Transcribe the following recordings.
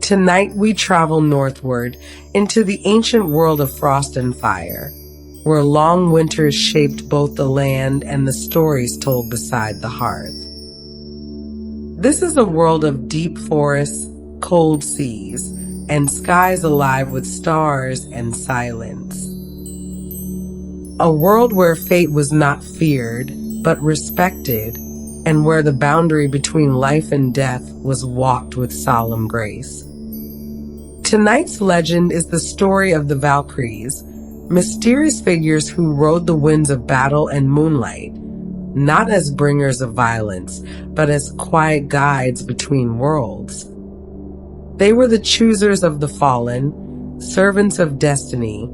Tonight we travel northward into the ancient world of frost and fire, where long winters shaped both the land and the stories told beside the hearth. This is a world of deep forests, cold seas, and skies alive with stars and silence. A world where fate was not feared, but respected, and where the boundary between life and death was walked with solemn grace. Tonight's legend is the story of the Valkyries, mysterious figures who rode the winds of battle and moonlight, not as bringers of violence, but as quiet guides between worlds. They were the choosers of the fallen, servants of destiny,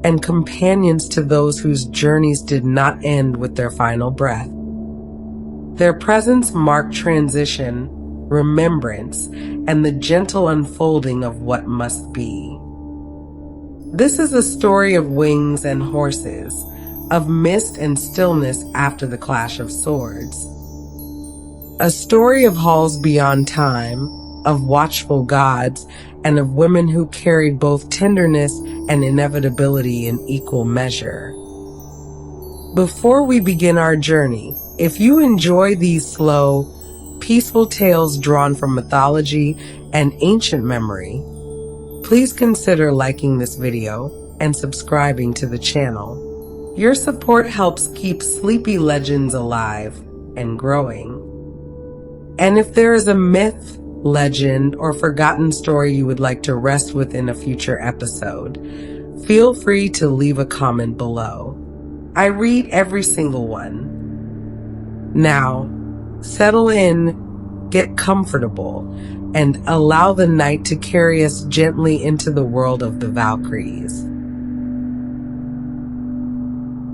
and companions to those whose journeys did not end with their final breath. Their presence marked transition, remembrance, and the gentle unfolding of what must be. This is a story of wings and horses, of mist and stillness after the clash of swords. A story of halls beyond time, of watchful gods, and of women who carried both tenderness and inevitability in equal measure. Before we begin our journey, if you enjoy these slow, peaceful tales drawn from mythology and ancient memory, please consider liking this video and subscribing to the channel. Your support helps keep sleepy legends alive and growing. And if there is a myth, legend, or forgotten story you would like to rest with in a future episode, feel free to leave a comment below. I read every single one. Now, settle in, get comfortable, and allow the night to carry us gently into the world of the Valkyries.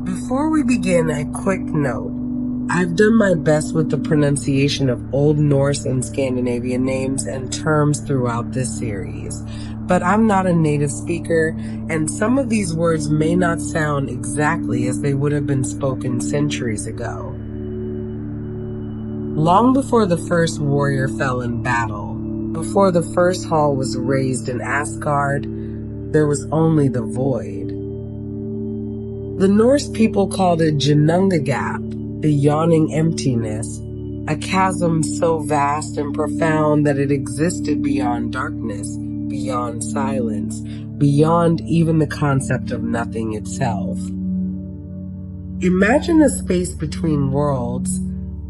Before we begin, a quick note. I've done my best with the pronunciation of Old Norse and Scandinavian names and terms throughout this series, but I'm not a native speaker, and some of these words may not sound exactly as they would have been spoken centuries ago. Long before the first warrior fell in battle, before the first hall was raised in Asgard, there was only the void. The Norse people called it Ginnungagap, the yawning emptiness, a chasm so vast and profound that it existed beyond darkness, beyond silence, beyond even the concept of nothing itself. Imagine a space between worlds,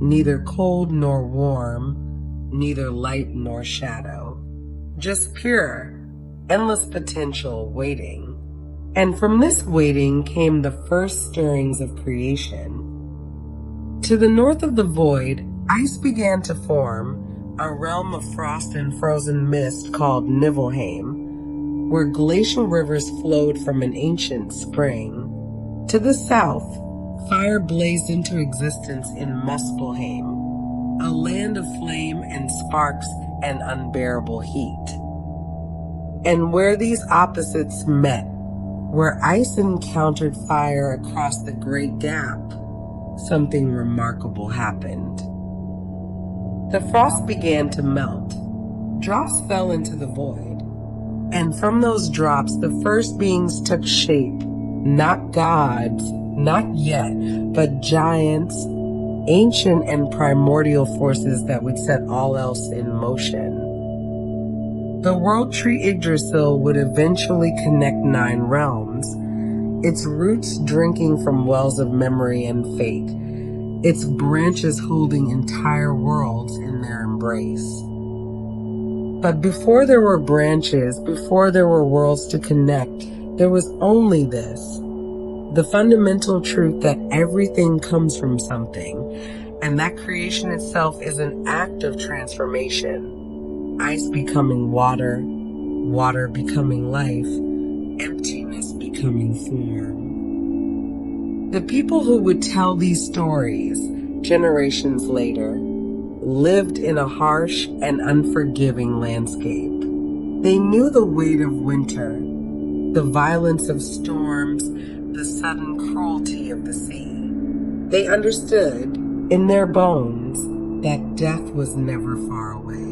neither cold nor warm, neither light nor shadow, just pure, endless potential waiting. And from this waiting came the first stirrings of creation. To the north of the void, ice began to form, a realm of frost and frozen mist called Niflheim, where glacial rivers flowed from an ancient spring. To the south, fire blazed into existence in Muspelheim, a land of flame and sparks and unbearable heat. And where these opposites met, where ice encountered fire across the Great Gap, something remarkable happened. The frost began to melt. Drops fell into the void. And from those drops, the first beings took shape. Not gods, not yet, but giants, ancient and primordial forces that would set all else in motion. The world tree Yggdrasil would eventually connect 9 realms, its roots drinking from wells of memory and fate, its branches holding entire worlds in their embrace. But before there were branches, before there were worlds to connect, there was only this, the fundamental truth that everything comes from something, and that creation itself is an act of transformation. Ice becoming water, water becoming life, emptiness becoming form. The people who would tell these stories, generations later, lived in a harsh and unforgiving landscape. They knew the weight of winter, the violence of storms, the sudden cruelty of the sea. They understood, in their bones, that death was never far away.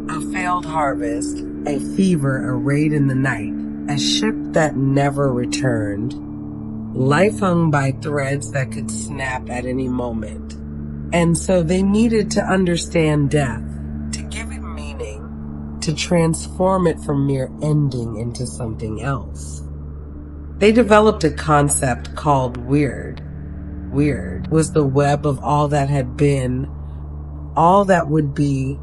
A failed harvest, a fever arrayed in the night, a ship that never returned. Life hung by threads that could snap at any moment. And so they needed to understand death, to give it meaning, to transform it from mere ending into something else. They developed a concept called weird. Weird was the web of all that had been, all that would be,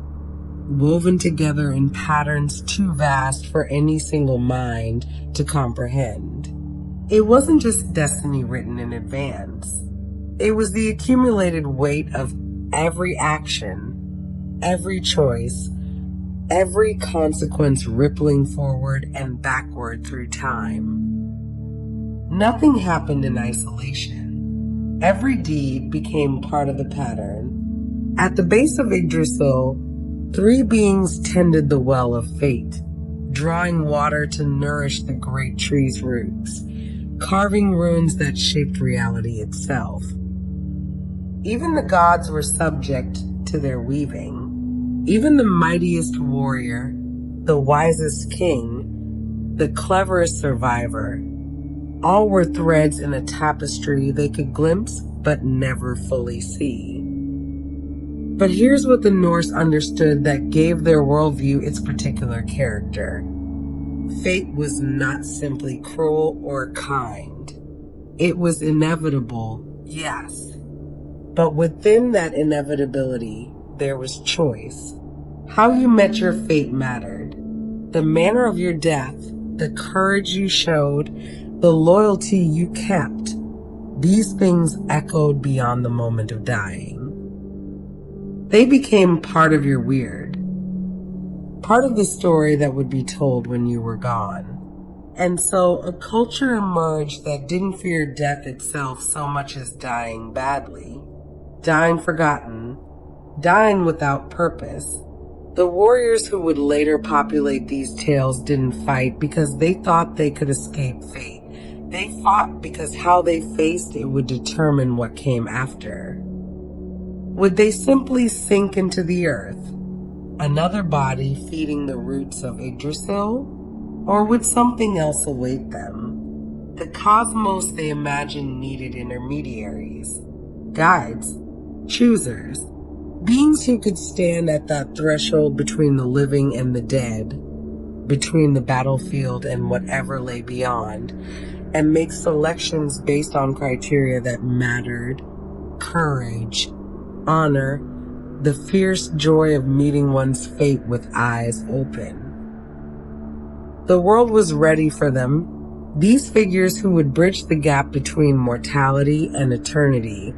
woven together in patterns too vast for any single mind to comprehend. It wasn't just destiny written in advance. It was the accumulated weight of every action, every choice, every consequence rippling forward and backward through time. Nothing happened in isolation. Every deed became part of the pattern. At the base of Yggdrasil, 3 beings tended the well of fate, drawing water to nourish the great tree's roots, carving runes that shaped reality itself. Even the gods were subject to their weaving. Even the mightiest warrior, the wisest king, the cleverest survivor, all were threads in a tapestry they could glimpse but never fully see. But here's what the Norse understood that gave their worldview its particular character. Fate was not simply cruel or kind. It was inevitable, yes. But within that inevitability, there was choice. How you met your fate mattered. The manner of your death, the courage you showed, the loyalty you kept, these things echoed beyond the moment of dying. They became part of your weird, part of the story that would be told when you were gone. And so a culture emerged that didn't fear death itself so much as dying badly, dying forgotten, dying without purpose. The warriors who would later populate these tales didn't fight because they thought they could escape fate. They fought because how they faced it would determine what came after. Would they simply sink into the earth, another body feeding the roots of Yggdrasil, or would something else await them? The cosmos they imagined needed intermediaries, guides, choosers, beings who could stand at that threshold between the living and the dead, between the battlefield and whatever lay beyond, and make selections based on criteria that mattered: courage, honor, the fierce joy of meeting one's fate with eyes open. The world was ready for them, these figures who would bridge the gap between mortality and eternity,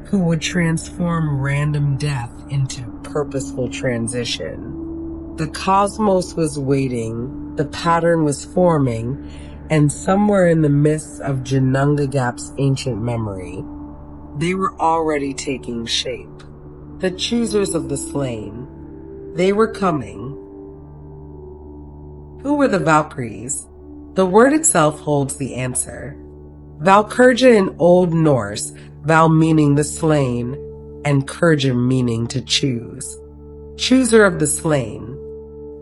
who would transform random death into purposeful transition. The cosmos was waiting, the pattern was forming, and somewhere in the midst of Ginnungagap's ancient memory, they were already taking shape. The choosers of the slain. They were coming. Who were the Valkyries? The word itself holds the answer. Valkyrja in Old Norse, Val meaning the slain, and Kyrja meaning to choose. Chooser of the slain.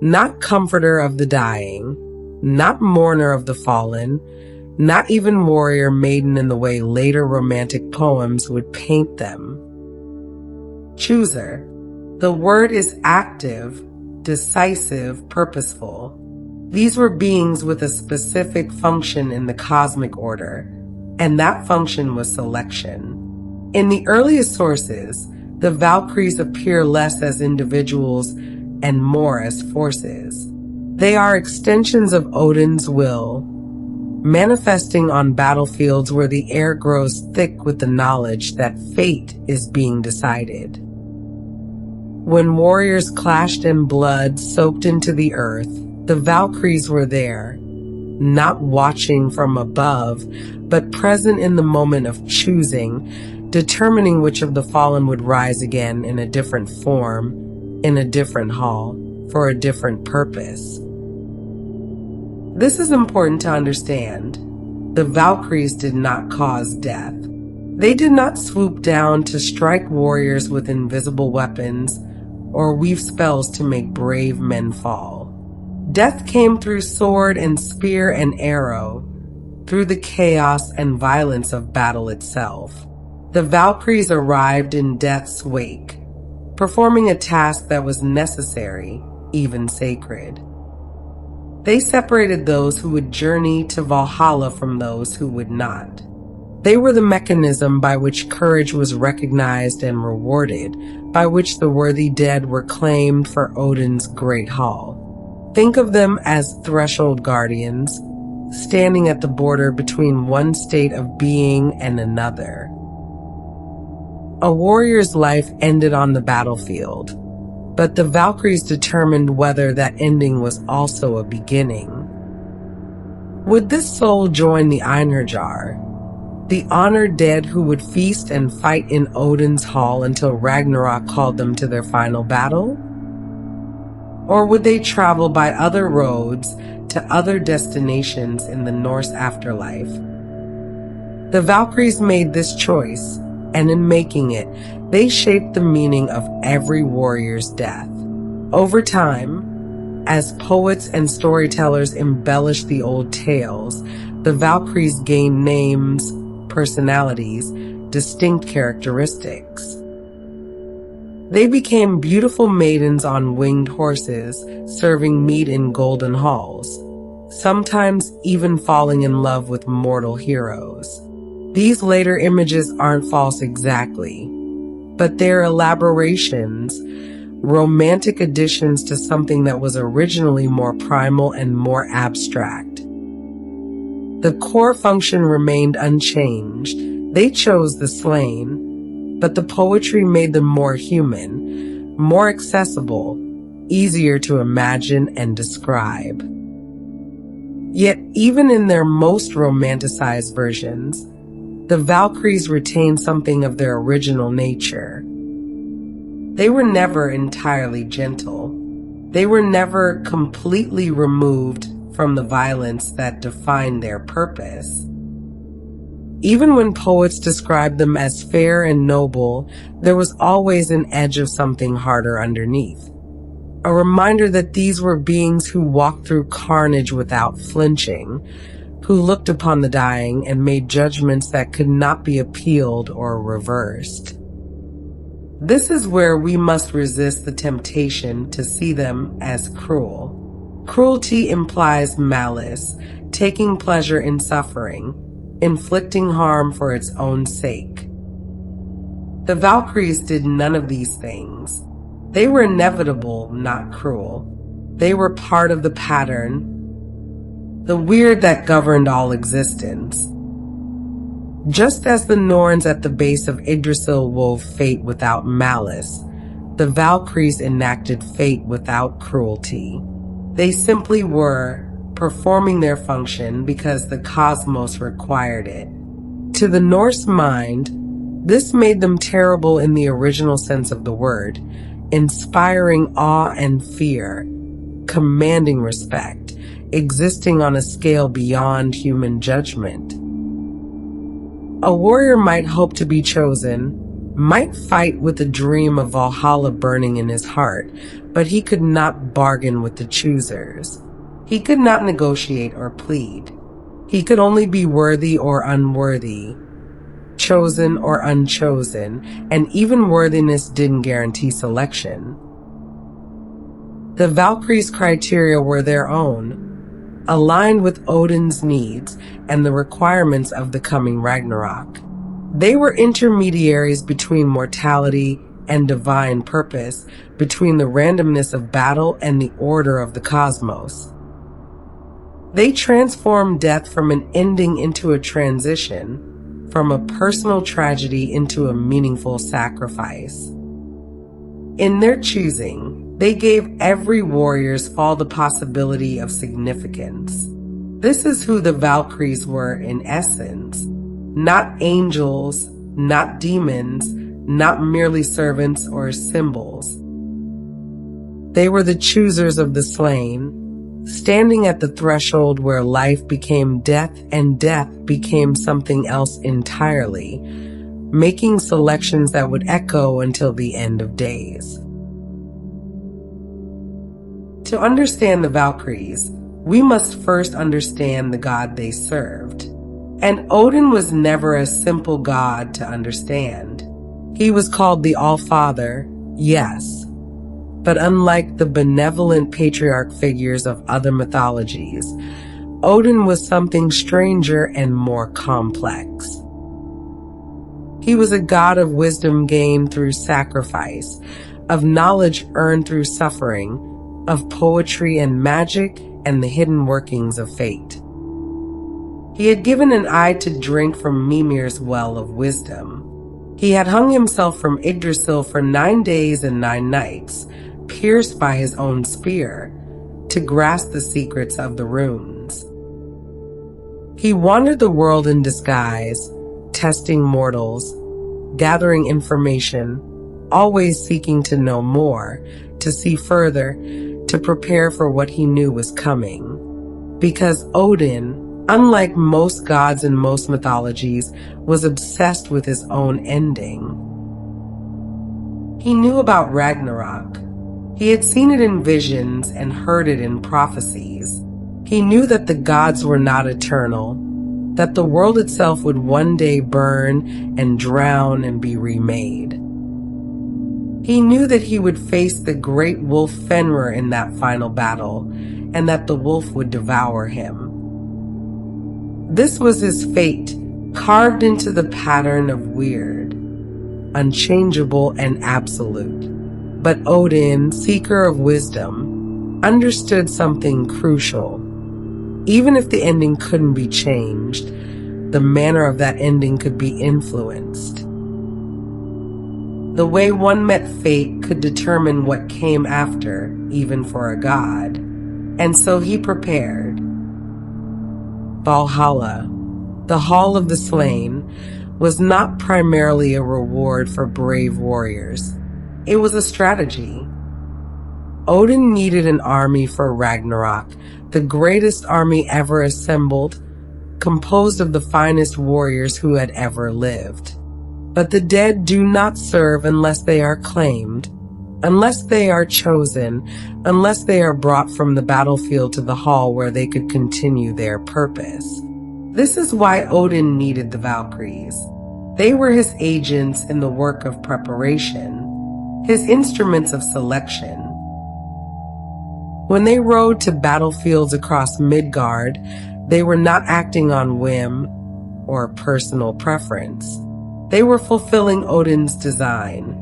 Not comforter of the dying, not mourner of the fallen, not even warrior maiden in the way later romantic poems would paint them. Chooser. The word is active, decisive, purposeful. These were beings with a specific function in the cosmic order, and that function was selection. In the earliest sources, the Valkyries appear less as individuals and more as forces. They are extensions of Odin's will, manifesting on battlefields where the air grows thick with the knowledge that fate is being decided. When warriors clashed and blood soaked into the earth, the Valkyries were there, not watching from above, but present in the moment of choosing, determining which of the fallen would rise again in a different form, in a different hall, for a different purpose. This is important to understand. The Valkyries did not cause death. They did not swoop down to strike warriors with invisible weapons or weave spells to make brave men fall. Death came through sword and spear and arrow, through the chaos and violence of battle itself. The Valkyries arrived in death's wake, performing a task that was necessary, even sacred. They separated those who would journey to Valhalla from those who would not. They were the mechanism by which courage was recognized and rewarded, by which the worthy dead were claimed for Odin's great hall. Think of them as threshold guardians, standing at the border between one state of being and another. A warrior's life ended on the battlefield, but the Valkyries determined whether that ending was also a beginning. Would this soul join the Einherjar, the honored dead who would feast and fight in Odin's hall until Ragnarok called them to their final battle? Or would they travel by other roads to other destinations in the Norse afterlife? The Valkyries made this choice, and in making it, they shaped the meaning of every warrior's death. Over time, as poets and storytellers embellished the old tales, the Valkyries gained names, personalities, distinct characteristics. They became beautiful maidens on winged horses, serving meat in golden halls, sometimes even falling in love with mortal heroes. These later images aren't false exactly, but they're elaborations, romantic additions to something that was originally more primal and more abstract. The core function remained unchanged. They chose the slain, but the poetry made them more human, more accessible, easier to imagine and describe. Yet, even in their most romanticized versions, the Valkyries retained something of their original nature. They were never entirely gentle. They were never completely removed from the violence that defined their purpose. Even when poets described them as fair and noble, there was always an edge of something harder underneath. A reminder that these were beings who walked through carnage without flinching, who looked upon the dying and made judgments that could not be appealed or reversed. This is where we must resist the temptation to see them as cruel. Cruelty implies malice, taking pleasure in suffering, inflicting harm for its own sake. The Valkyries did none of these things. They were inevitable, not cruel. They were part of the pattern, the weird that governed all existence. Just as the Norns at the base of Yggdrasil wove fate without malice, the Valkyries enacted fate without cruelty. They simply were, performing their function because the cosmos required it. To the Norse mind, this made them terrible in the original sense of the word, inspiring awe and fear, commanding respect, existing on a scale beyond human judgment. A warrior might hope to be chosen, might fight with the dream of Valhalla burning in his heart, but he could not bargain with the choosers. He could not negotiate or plead. He could only be worthy or unworthy, chosen or unchosen, and even worthiness didn't guarantee selection. The Valkyries' criteria were their own, aligned with Odin's needs and the requirements of the coming Ragnarok. They were intermediaries between mortality and divine purpose, between the randomness of battle and the order of the cosmos. They transformed death from an ending into a transition, from a personal tragedy into a meaningful sacrifice. In their choosing, they gave every warrior's fall the possibility of significance. This is who the Valkyries were in essence. Not angels, not demons, not merely servants or symbols. They were the choosers of the slain, standing at the threshold where life became death and death became something else entirely, making selections that would echo until the end of days. To understand the Valkyries, we must first understand the god they served. And Odin was never a simple god to understand. He was called the All-Father, yes, but unlike the benevolent patriarch figures of other mythologies, Odin was something stranger and more complex. He was a god of wisdom gained through sacrifice, of knowledge earned through suffering, of poetry and magic and the hidden workings of fate. He had given an eye to drink from Mimir's well of wisdom. He had hung himself from Yggdrasil for 9 days and 9 nights, pierced by his own spear, to grasp the secrets of the runes. He wandered the world in disguise, testing mortals, gathering information, always seeking to know more, to see further, to prepare for what he knew was coming. Because Odin, unlike most gods in most mythologies, was obsessed with his own ending. He knew about Ragnarok. He had seen it in visions and heard it in prophecies. He knew that the gods were not eternal, that the world itself would one day burn and drown and be remade. He knew that he would face the great wolf Fenrir in that final battle, and that the wolf would devour him. This was his fate, carved into the pattern of weird, unchangeable and absolute. But Odin, seeker of wisdom, understood something crucial. Even if the ending couldn't be changed, the manner of that ending could be influenced. The way one met fate could determine what came after, even for a god. And so he prepared. Valhalla, the Hall of the Slain, was not primarily a reward for brave warriors. It was a strategy. Odin needed an army for Ragnarok, the greatest army ever assembled, composed of the finest warriors who had ever lived. But the dead do not serve unless they are claimed, unless they are chosen, unless they are brought from the battlefield to the hall where they could continue their purpose. This is why Odin needed the Valkyries. They were his agents in the work of preparation, his instruments of selection. When they rode to battlefields across Midgard, they were not acting on whim or personal preference. They were fulfilling Odin's design,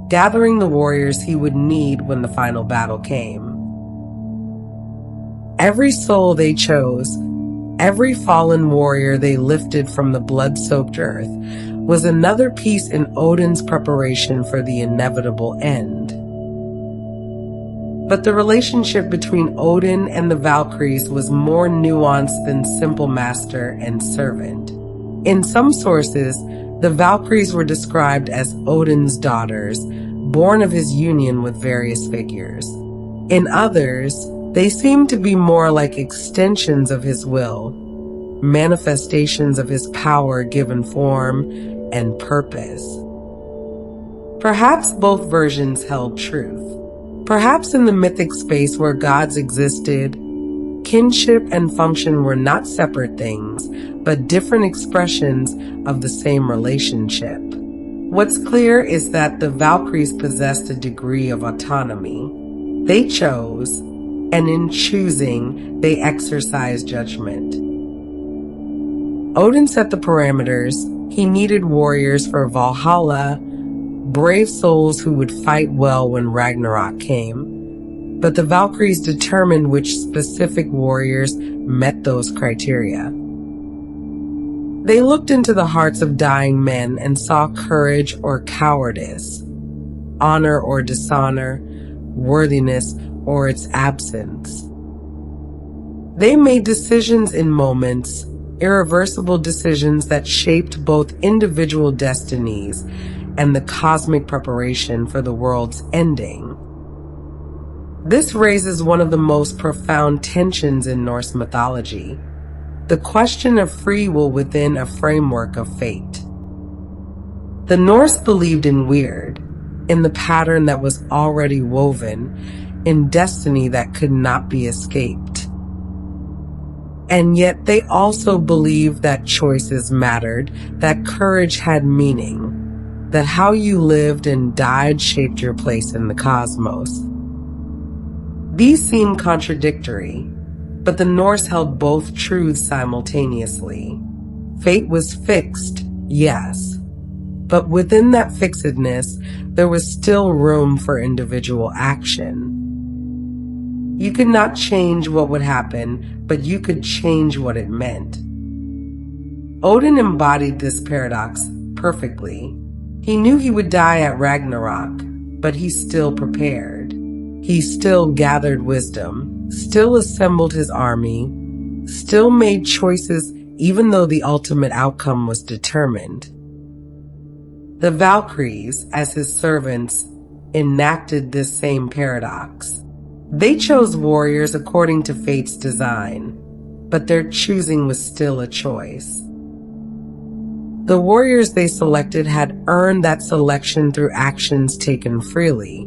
gathering the warriors he would need when the final battle came. Every soul they chose, every fallen warrior they lifted from the blood-soaked earth, was another piece in Odin's preparation for the inevitable end. But the relationship between Odin and the Valkyries was more nuanced than simple master and servant. In some sources, the Valkyries were described as Odin's daughters, born of his union with various figures. In others, they seem to be more like extensions of his will, manifestations of his power given form and purpose. Perhaps both versions held truth. Perhaps in the mythic space where gods existed, kinship and function were not separate things, but different expressions of the same relationship. What's clear is that the Valkyries possessed a degree of autonomy. They chose, and in choosing, they exercised judgment. Odin set the parameters. He needed warriors for Valhalla, brave souls who would fight well when Ragnarok came. But the Valkyries determined which specific warriors met those criteria. They looked into the hearts of dying men and saw courage or cowardice, honor or dishonor, worthiness or its absence. They made decisions in moments, irreversible decisions that shaped both individual destinies and the cosmic preparation for the world's ending. This raises one of the most profound tensions in Norse mythology, the question of free will within a framework of fate. The Norse believed in weird, in the pattern that was already woven, in destiny that could not be escaped. And yet they also believed that choices mattered, that courage had meaning, that how you lived and died shaped your place in the cosmos. These seem contradictory, but the Norse held both truths simultaneously. Fate was fixed, yes, but within that fixedness, there was still room for individual action. You could not change what would happen, but you could change what it meant. Odin embodied this paradox perfectly. He knew he would die at Ragnarok, but he still prepared. He still gathered wisdom, still assembled his army, still made choices even though the ultimate outcome was determined. The Valkyries, as his servants, enacted this same paradox. They chose warriors according to fate's design, but their choosing was still a choice. The warriors they selected had earned that selection through actions taken freely,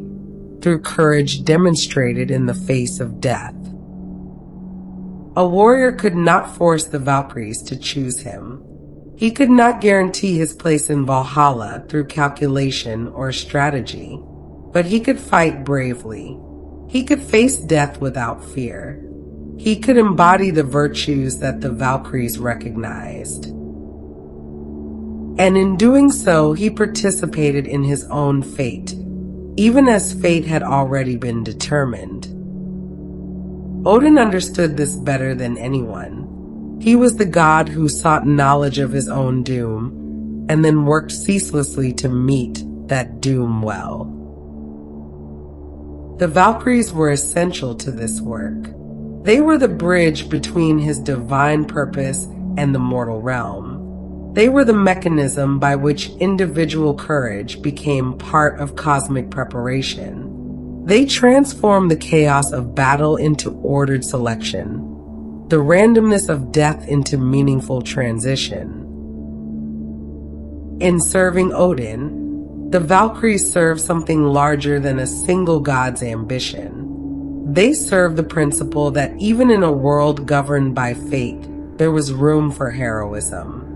through courage demonstrated in the face of death. A warrior could not force the Valkyries to choose him. He could not guarantee his place in Valhalla through calculation or strategy, but he could fight bravely. He could face death without fear. He could embody the virtues that the Valkyries recognized. And in doing so, he participated in his own fate, even as fate had already been determined. Odin understood this better than anyone. He was the god who sought knowledge of his own doom, and then worked ceaselessly to meet that doom well. The Valkyries were essential to this work. They were the bridge between his divine purpose and the mortal realm. They were the mechanism by which individual courage became part of cosmic preparation. They transformed the chaos of battle into ordered selection, the randomness of death into meaningful transition. In serving Odin, the Valkyries serve something larger than a single god's ambition. They serve the principle that even in a world governed by fate, there was room for heroism.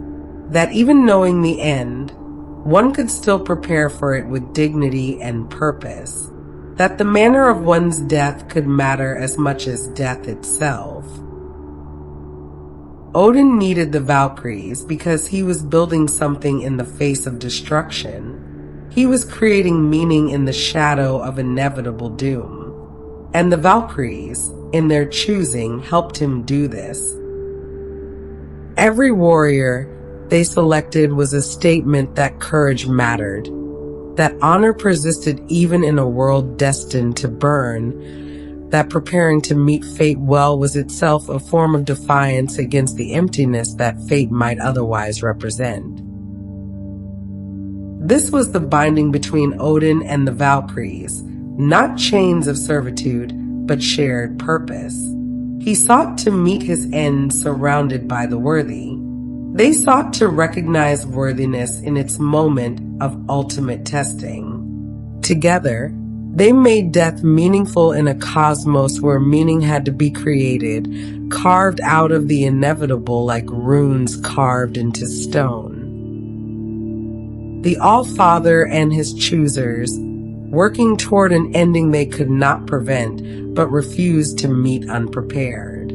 That even knowing the end, one could still prepare for it with dignity and purpose. That the manner of one's death could matter as much as death itself. Odin needed the Valkyries because he was building something in the face of destruction. He was creating meaning in the shadow of inevitable doom. And the Valkyries, in their choosing, helped him do this. Every warrior they selected was a statement that courage mattered, that honor persisted even in a world destined to burn, that preparing to meet fate well was itself a form of defiance against the emptiness that fate might otherwise represent. This was the binding between Odin and the Valkyries, not chains of servitude, but shared purpose. He sought to meet his end surrounded by the worthy. They sought to recognize worthiness in its moment of ultimate testing. Together, they made death meaningful in a cosmos where meaning had to be created, carved out of the inevitable like runes carved into stone. The All-Father and his choosers, working toward an ending they could not prevent, but refused to meet unprepared.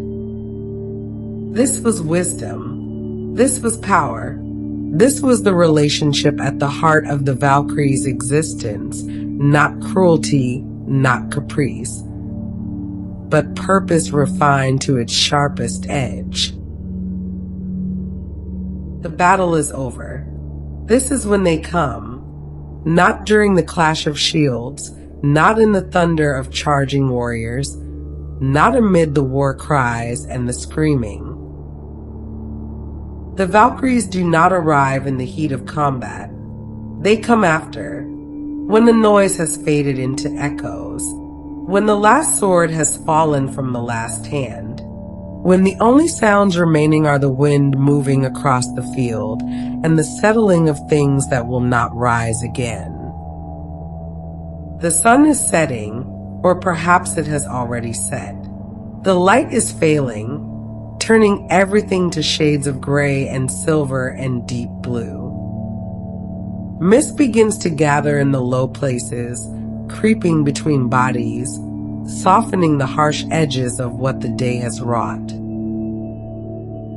This was wisdom. This was power. This was the relationship at the heart of the Valkyries' existence, not cruelty, not caprice, but purpose refined to its sharpest edge. The battle is over. This is when they come, not during the clash of shields, not in the thunder of charging warriors, not amid the war cries and the screaming. The Valkyries do not arrive in the heat of combat. They come after, when the noise has faded into echoes, when the last sword has fallen from the last hand, when the only sounds remaining are the wind moving across the field and the settling of things that will not rise again. The sun is setting, or perhaps it has already set. The light is failing, turning everything to shades of gray and silver and deep blue. Mist begins to gather in the low places, creeping between bodies, softening the harsh edges of what the day has wrought.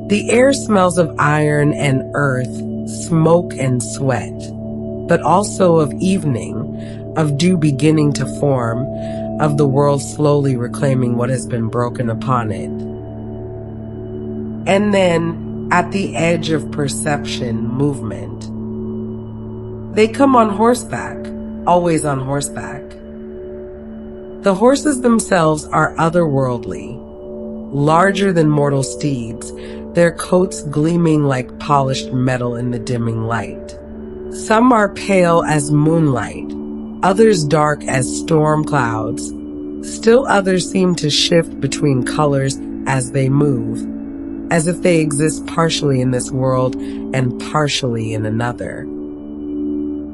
The air smells of iron and earth, smoke and sweat, but also of evening, of dew beginning to form, of the world slowly reclaiming what has been broken upon it. And then, at the edge of perception, movement. They come on horseback, always on horseback. The horses themselves are otherworldly, larger than mortal steeds, their coats gleaming like polished metal in the dimming light. Some are pale as moonlight, others dark as storm clouds. Still others seem to shift between colors as they move, as if they exist partially in this world and partially in another.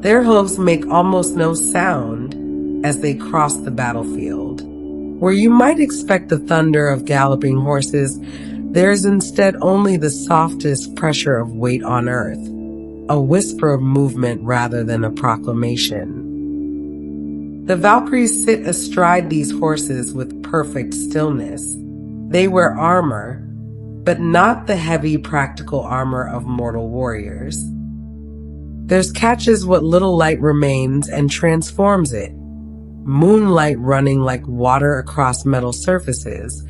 Their hooves make almost no sound as they cross the battlefield. Where you might expect the thunder of galloping horses, there is instead only the softest pressure of weight on earth, a whisper of movement rather than a proclamation. The Valkyries sit astride these horses with perfect stillness. They wear armor, but not the heavy practical armor of mortal warriors. Theirs catches what little light remains and transforms it. Moonlight running like water across metal surfaces,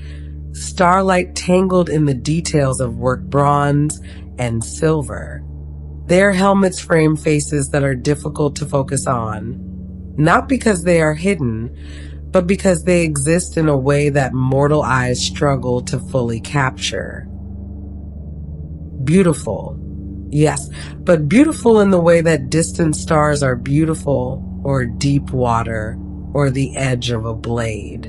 starlight tangled in the details of worked bronze and silver. Their helmets frame faces that are difficult to focus on, not because they are hidden, but because they exist in a way that mortal eyes struggle to fully capture. Beautiful. Yes, but beautiful in the way that distant stars are beautiful, or deep water, or the edge of a blade.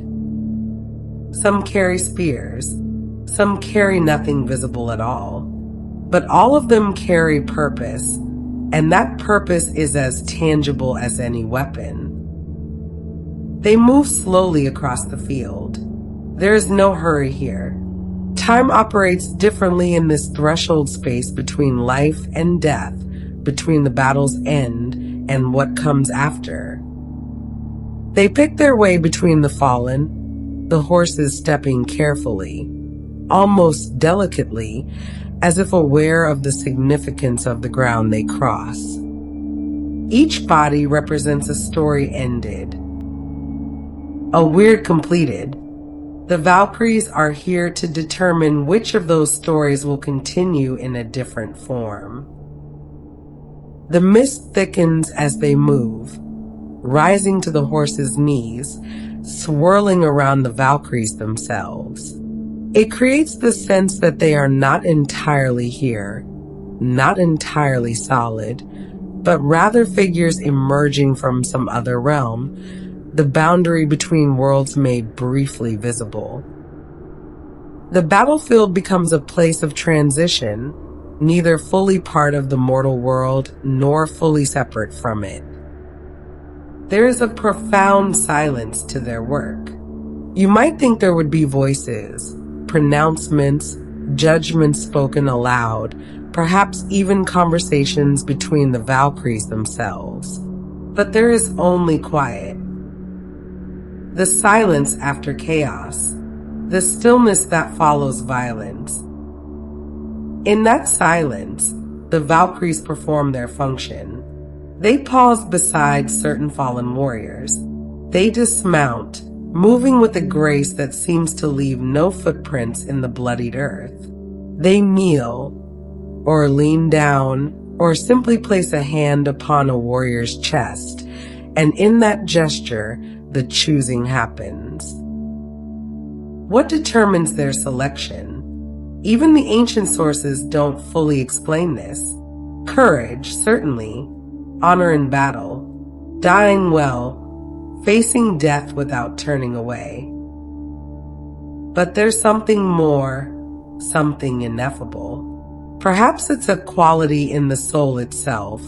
Some carry spears, some carry nothing visible at all, but all of them carry purpose, and that purpose is as tangible as any weapon. They move slowly across the field. There is no hurry here. Time operates differently in this threshold space between life and death, between the battle's end and what comes after. They pick their way between the fallen, the horses stepping carefully, almost delicately, as if aware of the significance of the ground they cross. Each body represents a story ended, a weird completed. The Valkyries are here to determine which of those stories will continue in a different form. The mist thickens as they move, rising to the horses' knees, swirling around the Valkyries themselves. It creates the sense that they are not entirely here, not entirely solid, but rather figures emerging from some other realm, the boundary between worlds made briefly visible. The battlefield becomes a place of transition, neither fully part of the mortal world nor fully separate from it. There is a profound silence to their work. You might think there would be voices, pronouncements, judgments spoken aloud, perhaps even conversations between the Valkyries themselves. But there is only quiet. The silence after chaos, the stillness that follows violence. In that silence, the Valkyries perform their function. They pause beside certain fallen warriors. They dismount, moving with a grace that seems to leave no footprints in the bloodied earth. They kneel, or lean down, or simply place a hand upon a warrior's chest, and in that gesture, the choosing happens. What determines their selection? Even the ancient sources don't fully explain this. Courage, certainly. Honor in battle. Dying well. Facing death without turning away. But there's something more, something ineffable. Perhaps it's a quality in the soul itself,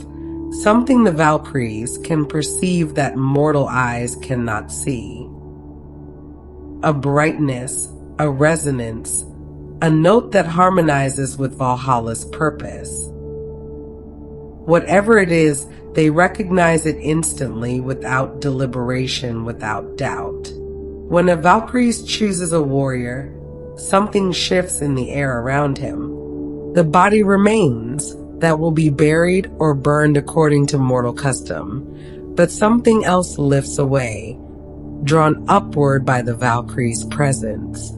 something the Valkyries can perceive that mortal eyes cannot see. a brightness, a resonance, a note that harmonizes with Valhalla's purpose. Whatever it is, they recognize it instantly, without deliberation, without doubt. When a Valkyrie chooses a warrior, something shifts in the air around him. The body remains, that will be buried or burned according to mortal custom, but something else lifts away, drawn upward by the Valkyrie's presence.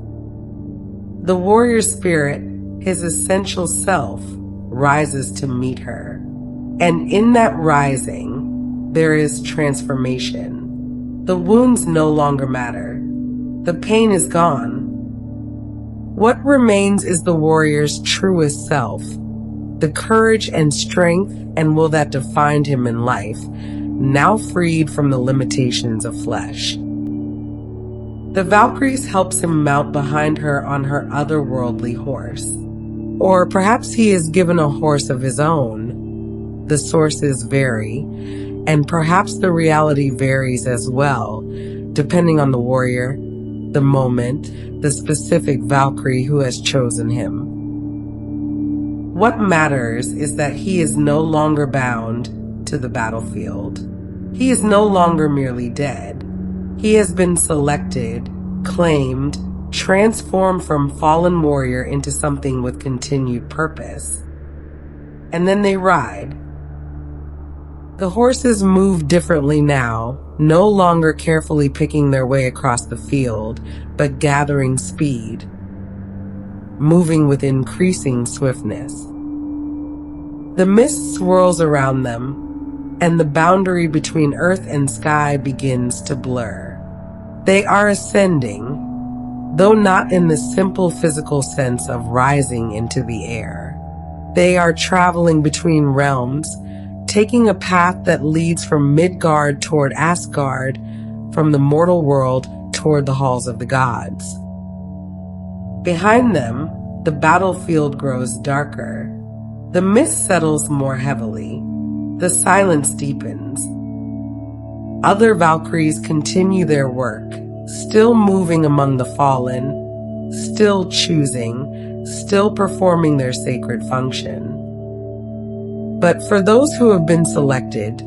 The warrior spirit, his essential self, rises to meet her. And in that rising, there is transformation. The wounds no longer matter. The pain is gone. What remains is the warrior's truest self, the courage and strength and will that defined him in life, now freed from the limitations of flesh. The Valkyries helps him mount behind her on her otherworldly horse. Or perhaps he is given a horse of his own. The sources vary, and perhaps the reality varies as well, depending on the warrior, the moment, the specific Valkyrie who has chosen him. What matters is that he is no longer bound to the battlefield. He is no longer merely dead. He has been selected, claimed, transformed from fallen warrior into something with continued purpose. And then they ride. The horses move differently now, no longer carefully picking their way across the field, but gathering speed, moving with increasing swiftness. The mist swirls around them, and the boundary between earth and sky begins to blur. They are ascending, though not in the simple physical sense of rising into the air. They are traveling between realms, taking a path that leads from Midgard toward Asgard, from the mortal world toward the halls of the gods. Behind them, the battlefield grows darker. The mist settles more heavily. The silence deepens. Other Valkyries continue their work, still moving among the fallen, still choosing, still performing their sacred function. But for those who have been selected,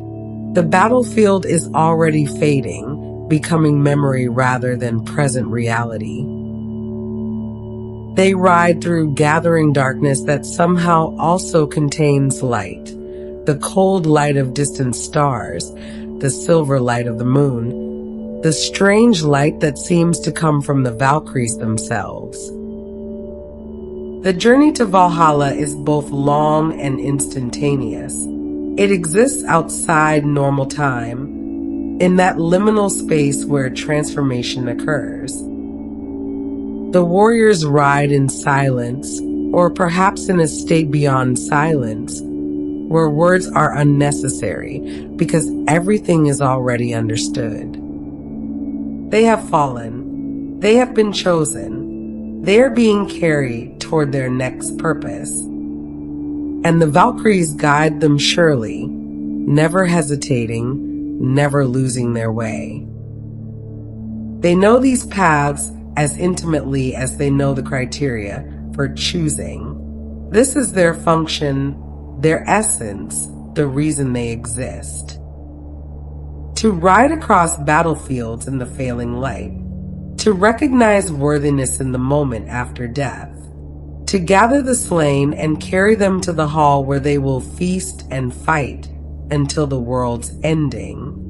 the battlefield is already fading, becoming memory rather than present reality. They ride through gathering darkness that somehow also contains light, the cold light of distant stars, the silver light of the moon, the strange light that seems to come from the Valkyries themselves. The journey to Valhalla is both long and instantaneous. It exists outside normal time, in that liminal space where transformation occurs. The warriors ride in silence, or perhaps in a state beyond silence, where words are unnecessary because everything is already understood. They have fallen. They have been chosen. They are being carried toward their next purpose. And the Valkyries guide them surely, never hesitating, never losing their way. They know these paths as intimately as they know the criteria for choosing. This is their function, their essence, the reason they exist. To ride across battlefields in the failing light, to recognize worthiness in the moment after death, to gather the slain and carry them to the hall where they will feast and fight until the world's ending.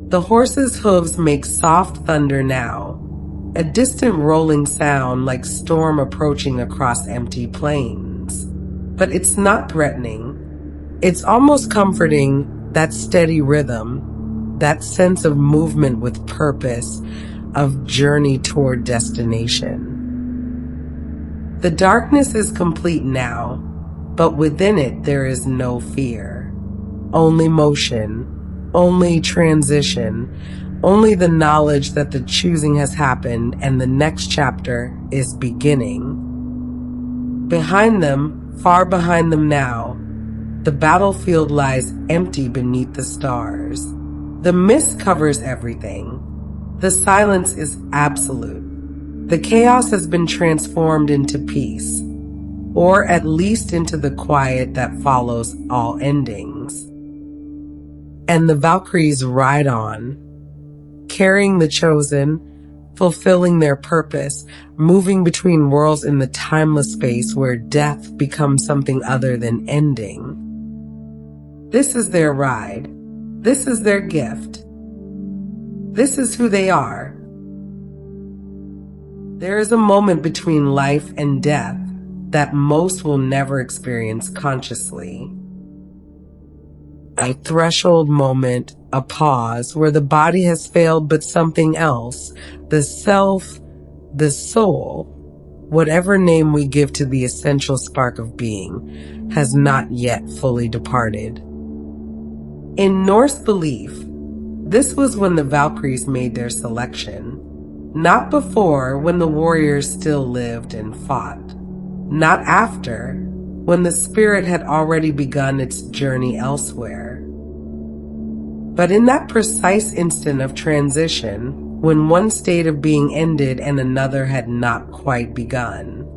The horses' hooves make soft thunder now, a distant rolling sound like storm approaching across empty plains. But it's not threatening. It's almost comforting, that steady rhythm, that sense of movement with purpose, of journey toward destination. The darkness is complete now, but within it there is no fear. Only motion, only transition, only the knowledge that the choosing has happened and the next chapter is beginning. Behind them, far behind them now, the battlefield lies empty beneath the stars. The mist covers everything. The silence is absolute. The chaos has been transformed into peace, or at least into the quiet that follows all endings. And the Valkyries ride on, carrying the chosen, fulfilling their purpose, moving between worlds in the timeless space where death becomes something other than ending. This is their ride. This is their gift. This is who they are. There is a moment between life and death that most will never experience consciously. A threshold moment, a pause where the body has failed but something else, the self, the soul, whatever name we give to the essential spark of being, has not yet fully departed. In Norse belief, this was when the Valkyries made their selection. Not before, when the warriors still lived and fought. Not after, when the spirit had already begun its journey elsewhere. But in that precise instant of transition, when one state of being ended and another had not quite begun,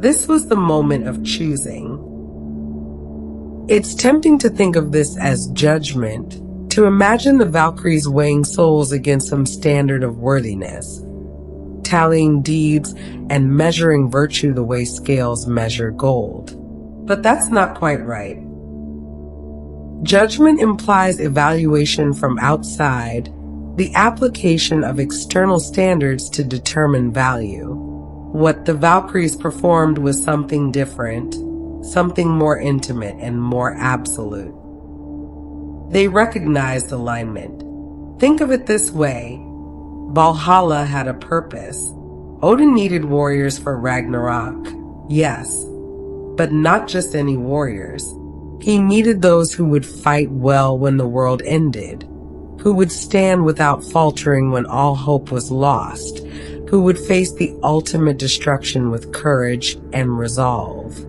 this was the moment of choosing. It's tempting to think of this as judgment, to imagine the Valkyries weighing souls against some standard of worthiness, tallying deeds and measuring virtue the way scales measure gold. But that's not quite right. Judgment implies evaluation from outside, the application of external standards to determine value. What the Valkyries performed was something different, something more intimate and more absolute. They recognized alignment. Think of it this way. Valhalla had a purpose. Odin needed warriors for Ragnarok, yes, but not just any warriors. He needed those who would fight well when the world ended, who would stand without faltering when all hope was lost, who would face the ultimate destruction with courage and resolve.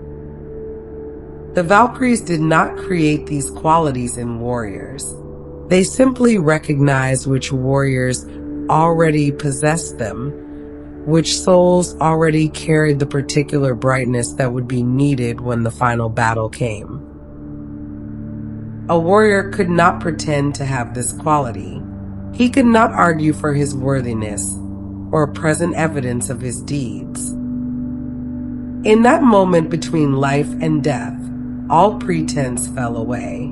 The Valkyries did not create these qualities in warriors. They simply recognized which warriors already possessed them, which souls already carried the particular brightness that would be needed when the final battle came. A warrior could not pretend to have this quality. He could not argue for his worthiness or present evidence of his deeds. In that moment between life and death, all pretense fell away.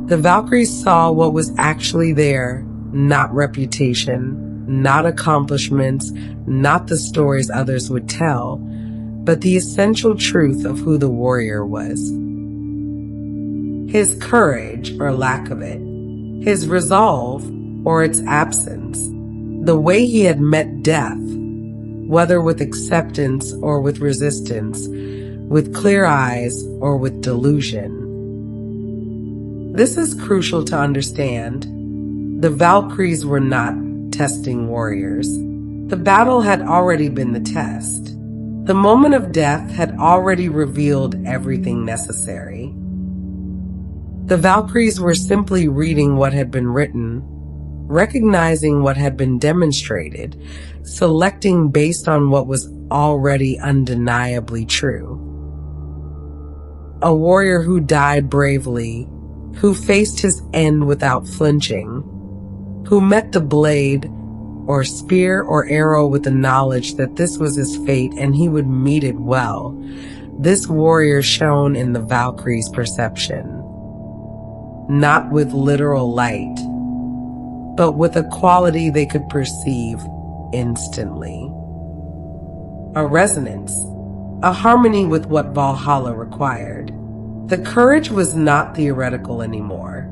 The Valkyries saw what was actually there, not reputation, not accomplishments, not the stories others would tell, but the essential truth of who the warrior was. His courage or lack of it, his resolve or its absence, the way he had met death, whether with acceptance or with resistance, with clear eyes or with delusion. This is crucial to understand. The Valkyries were not testing warriors. The battle had already been the test. The moment of death had already revealed everything necessary. The Valkyries were simply reading what had been written, recognizing what had been demonstrated, selecting based on what was already undeniably true. A warrior who died bravely, who faced his end without flinching, who met the blade or spear or arrow with the knowledge that this was his fate and he would meet it well. This warrior shone in the Valkyries' perception, not with literal light, but with a quality they could perceive instantly. A resonance, a harmony with what Valhalla required. The courage was not theoretical anymore.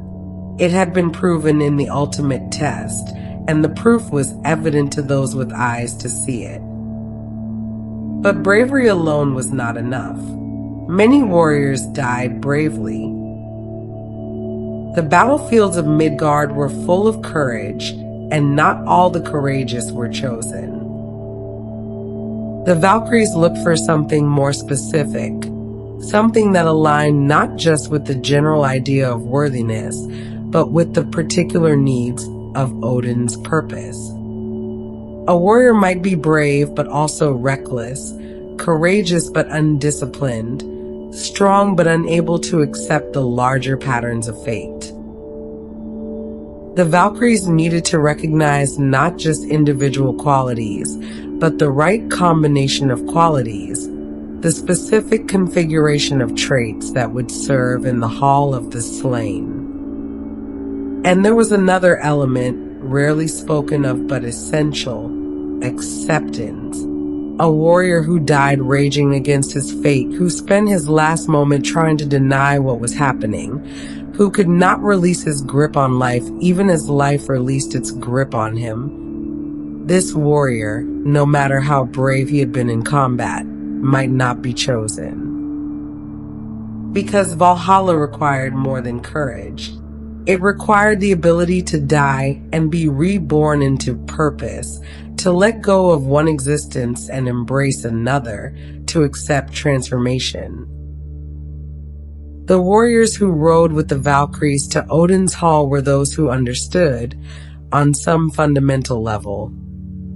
It had been proven in the ultimate test, and the proof was evident to those with eyes to see it. But bravery alone was not enough. Many warriors died bravely. The battlefields of Midgard were full of courage, and not all the courageous were chosen. The Valkyries looked for something more specific, something that aligned not just with the general idea of worthiness, but with the particular needs of Odin's purpose. A warrior might be brave but also reckless, courageous but undisciplined, strong but unable to accept the larger patterns of fate. The Valkyries needed to recognize not just individual qualities, but the right combination of qualities, the specific configuration of traits that would serve in the Hall of the Slain. And there was another element, rarely spoken of but essential: acceptance. A warrior who died raging against his fate, who spent his last moment trying to deny what was happening, who could not release his grip on life even as life released its grip on him. This warrior, no matter how brave he had been in combat, might not be chosen. Because Valhalla required more than courage. It required the ability to die and be reborn into purpose, to let go of one existence and embrace another, to accept transformation. The warriors who rode with the Valkyries to Odin's Hall were those who understood, on some fundamental level,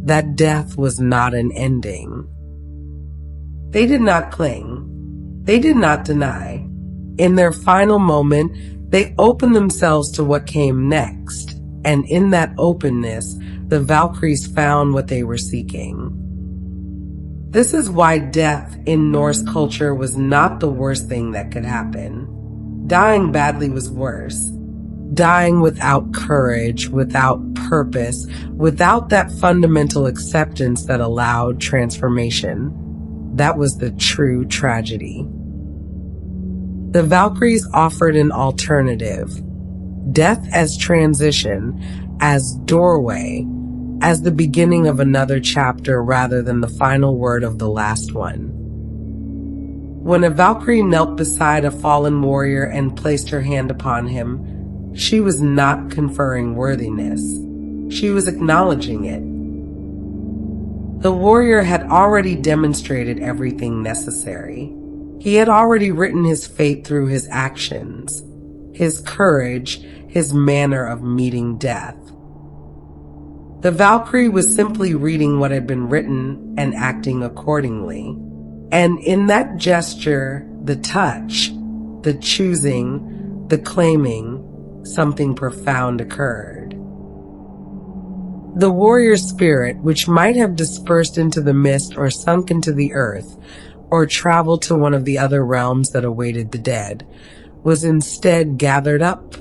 that death was not an ending. They did not cling. They did not deny. In their final moment, they opened themselves to what came next, and in that openness, the Valkyries found what they were seeking. This is why death in Norse culture was not the worst thing that could happen. Dying badly was worse. Dying without courage, without purpose, without that fundamental acceptance that allowed transformation. That was the true tragedy. The Valkyries offered an alternative. Death as transition, as doorway, as the beginning of another chapter rather than the final word of the last one. When a Valkyrie knelt beside a fallen warrior and placed her hand upon him, she was not conferring worthiness. She was acknowledging it. The warrior had already demonstrated everything necessary. He had already written his fate through his actions, his courage, his manner of meeting death. The Valkyrie was simply reading what had been written and acting accordingly. And in that gesture, the touch, the choosing, the claiming, something profound occurred. The warrior's spirit, which might have dispersed into the mist or sunk into the earth, or traveled to one of the other realms that awaited the dead, was instead gathered up,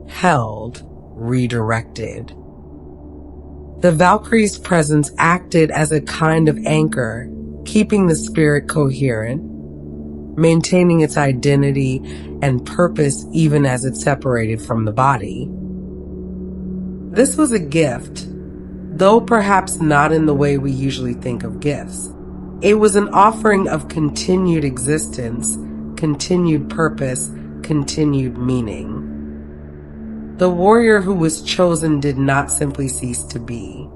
held, redirected. The Valkyrie's presence acted as a kind of anchor, keeping the spirit coherent, maintaining its identity and purpose even as it separated from the body. This was a gift, though perhaps not in the way we usually think of gifts. It was an offering of continued existence, continued purpose, continued meaning. The warrior who was chosen did not simply cease to be.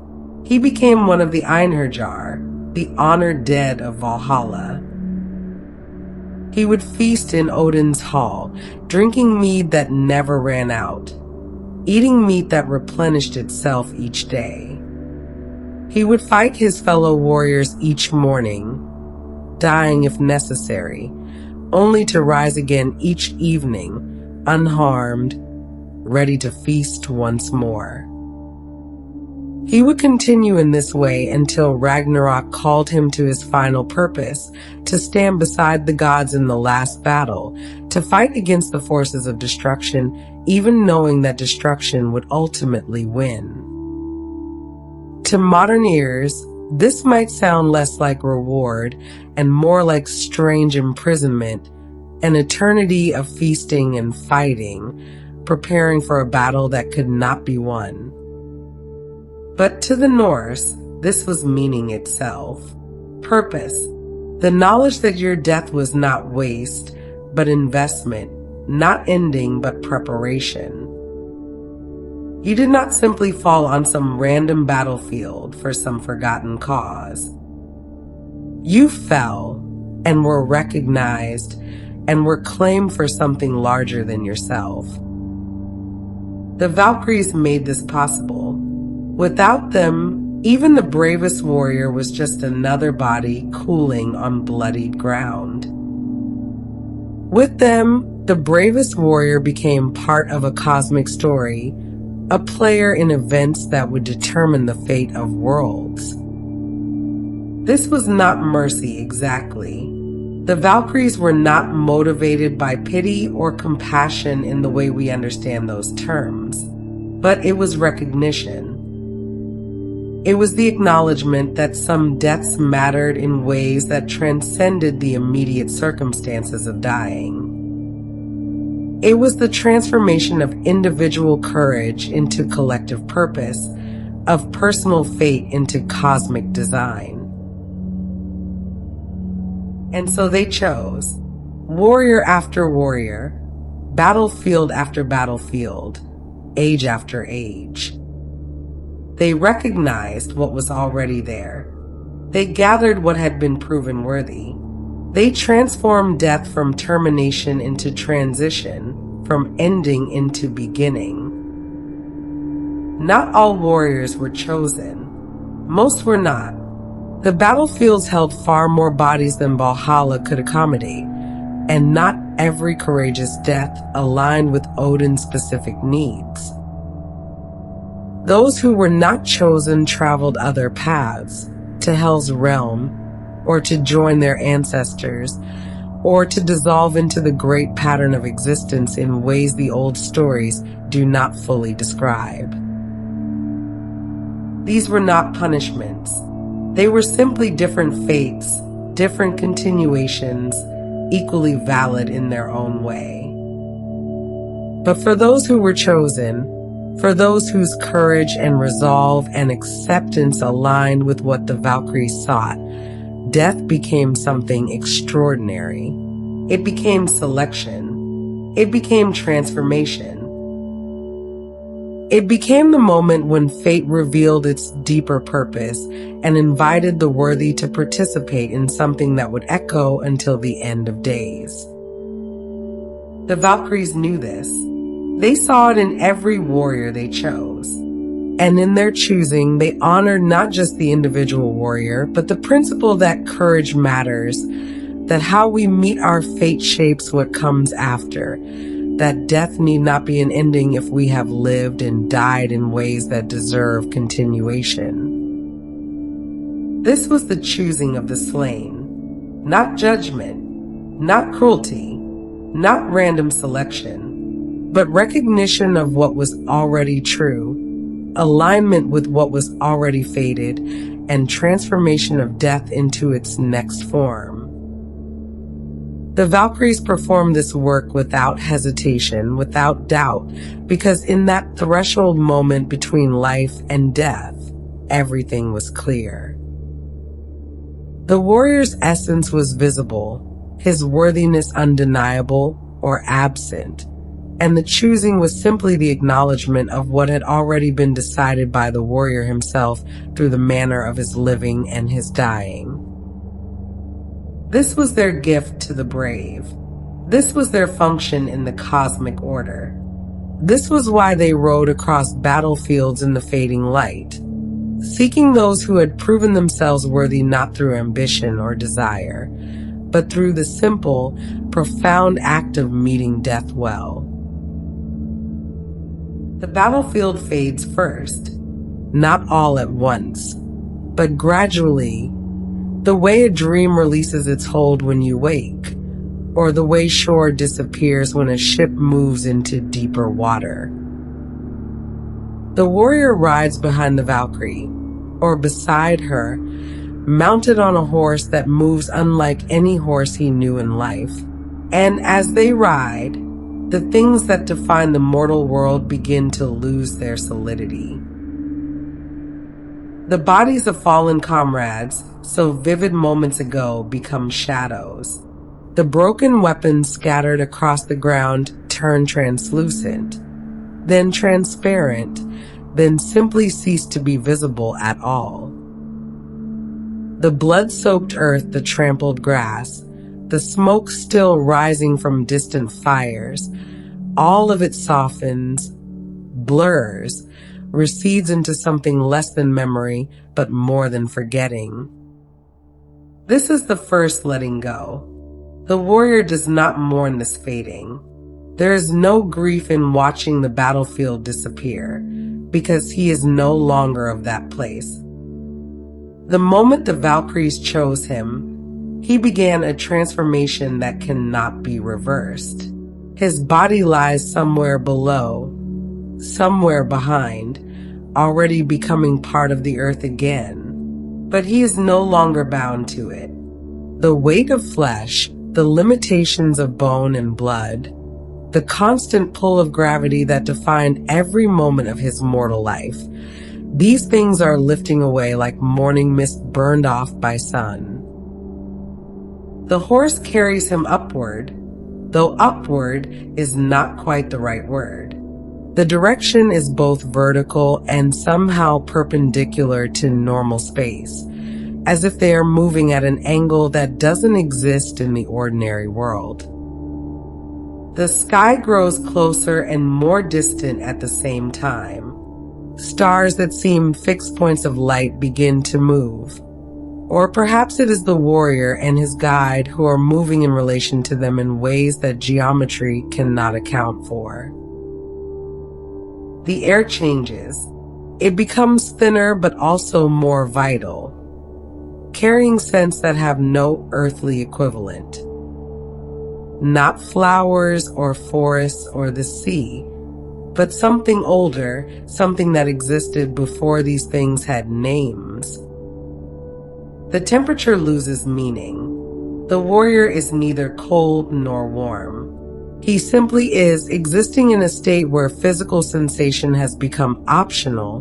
He became one of the Einherjar, the honored dead of Valhalla. He would feast in Odin's hall, drinking mead that never ran out, eating meat that replenished itself each day. He would fight his fellow warriors each morning, dying if necessary, only to rise again each evening, unharmed, ready to feast once more. He would continue in this way until Ragnarok called him to his final purpose, to stand beside the gods in the last battle, to fight against the forces of destruction, even knowing that destruction would ultimately win. To modern ears, this might sound less like reward and more like strange imprisonment, an eternity of feasting and fighting, preparing for a battle that could not be won. But to the Norse, this was meaning itself. Purpose. The knowledge that your death was not waste, but investment, not ending, but preparation. You did not simply fall on some random battlefield for some forgotten cause. You fell and were recognized and were claimed for something larger than yourself. The Valkyries made this possible. Without them, Even the bravest warrior was just another body cooling on bloodied ground. With them, the bravest warrior became part of a cosmic story, a player in events that would determine the fate of worlds. This was not mercy exactly. The Valkyries were not motivated by pity or compassion in the way we understand those terms, but it was recognition. It was the acknowledgement that some deaths mattered in ways that transcended the immediate circumstances of dying. It was the transformation of individual courage into collective purpose, of personal fate into cosmic design. And so they chose, warrior after warrior, battlefield after battlefield, age after age. They recognized what was already there. They gathered what had been proven worthy. They transformed death from termination into transition, from ending into beginning. Not all warriors were chosen. Most were not. The battlefields held far more bodies than Valhalla could accommodate, and not every courageous death aligned with Odin's specific needs. Those who were not chosen traveled other paths, to Hell's realm, or to join their ancestors, or to dissolve into the great pattern of existence in ways the old stories do not fully describe. These were not punishments. They were simply different fates, different continuations, equally valid in their own way. But for those who were chosen, for those whose courage and resolve and acceptance aligned with what the Valkyries sought, death became something extraordinary. It became selection. It became transformation. It became the moment when fate revealed its deeper purpose and invited the worthy to participate in something that would echo until the end of days. The Valkyries knew this. They saw it in every warrior they chose. And in their choosing, they honored not just the individual warrior, but the principle that courage matters, that how we meet our fate shapes what comes after, that death need not be an ending if we have lived and died in ways that deserve continuation. This was the choosing of the slain, not judgment, not cruelty, not random selection, but recognition of what was already true, alignment with what was already fated, and transformation of death into its next form. The Valkyries performed this work without hesitation, without doubt, because in that threshold moment between life and death, everything was clear. The warrior's essence was visible, his worthiness undeniable or absent, and the choosing was simply the acknowledgement of what had already been decided by the warrior himself through the manner of his living and his dying. This was their gift to the brave. This was their function in the cosmic order. This was why they rode across battlefields in the fading light, seeking those who had proven themselves worthy not through ambition or desire, but through the simple, profound act of meeting death well. The battlefield fades first, not all at once, but gradually, the way a dream releases its hold when you wake, or the way shore disappears when a ship moves into deeper water. The warrior rides behind the Valkyrie, or beside her, mounted on a horse that moves unlike any horse he knew in life. And as they ride, the things that define the mortal world begin to lose their solidity. The bodies of fallen comrades, so vivid moments ago, become shadows. The broken weapons scattered across the ground turn translucent, then transparent, then simply cease to be visible at all. The blood-soaked earth, the trampled grass, the smoke still rising from distant fires, all of it softens, blurs, recedes into something less than memory, but more than forgetting. This is the first letting go. The warrior does not mourn this fading. There is no grief in watching the battlefield disappear, because he is no longer of that place. The moment the Valkyries chose him, he began a transformation that cannot be reversed. His body lies somewhere below, somewhere behind, already becoming part of the earth again. But he is no longer bound to it. The weight of flesh, the limitations of bone and blood, the constant pull of gravity that defined every moment of his mortal life, these things are lifting away like morning mist burned off by sun. The horse carries him upward, though upward is not quite the right word. The direction is both vertical and somehow perpendicular to normal space, as if they are moving at an angle that doesn't exist in the ordinary world. The sky grows closer and more distant at the same time. Stars that seem fixed points of light begin to move. Or perhaps it is the warrior and his guide who are moving in relation to them in ways that geometry cannot account for. The air changes. It becomes thinner but also more vital, carrying scents that have no earthly equivalent. Not flowers or forests or the sea, but something older, something that existed before these things had names. The temperature loses meaning. The warrior is neither cold nor warm. He simply is existing in a state where physical sensation has become optional,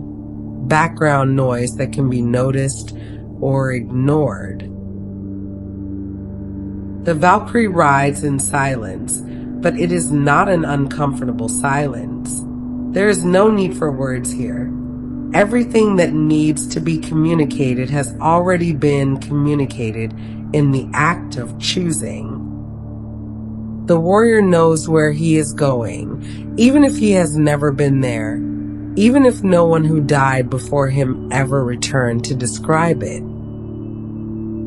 background noise that can be noticed or ignored. The Valkyrie rides in silence, but it is not an uncomfortable silence. There is no need for words here. Everything that needs to be communicated has already been communicated in the act of choosing. The warrior knows where he is going, even if he has never been there, even if no one who died before him ever returned to describe it.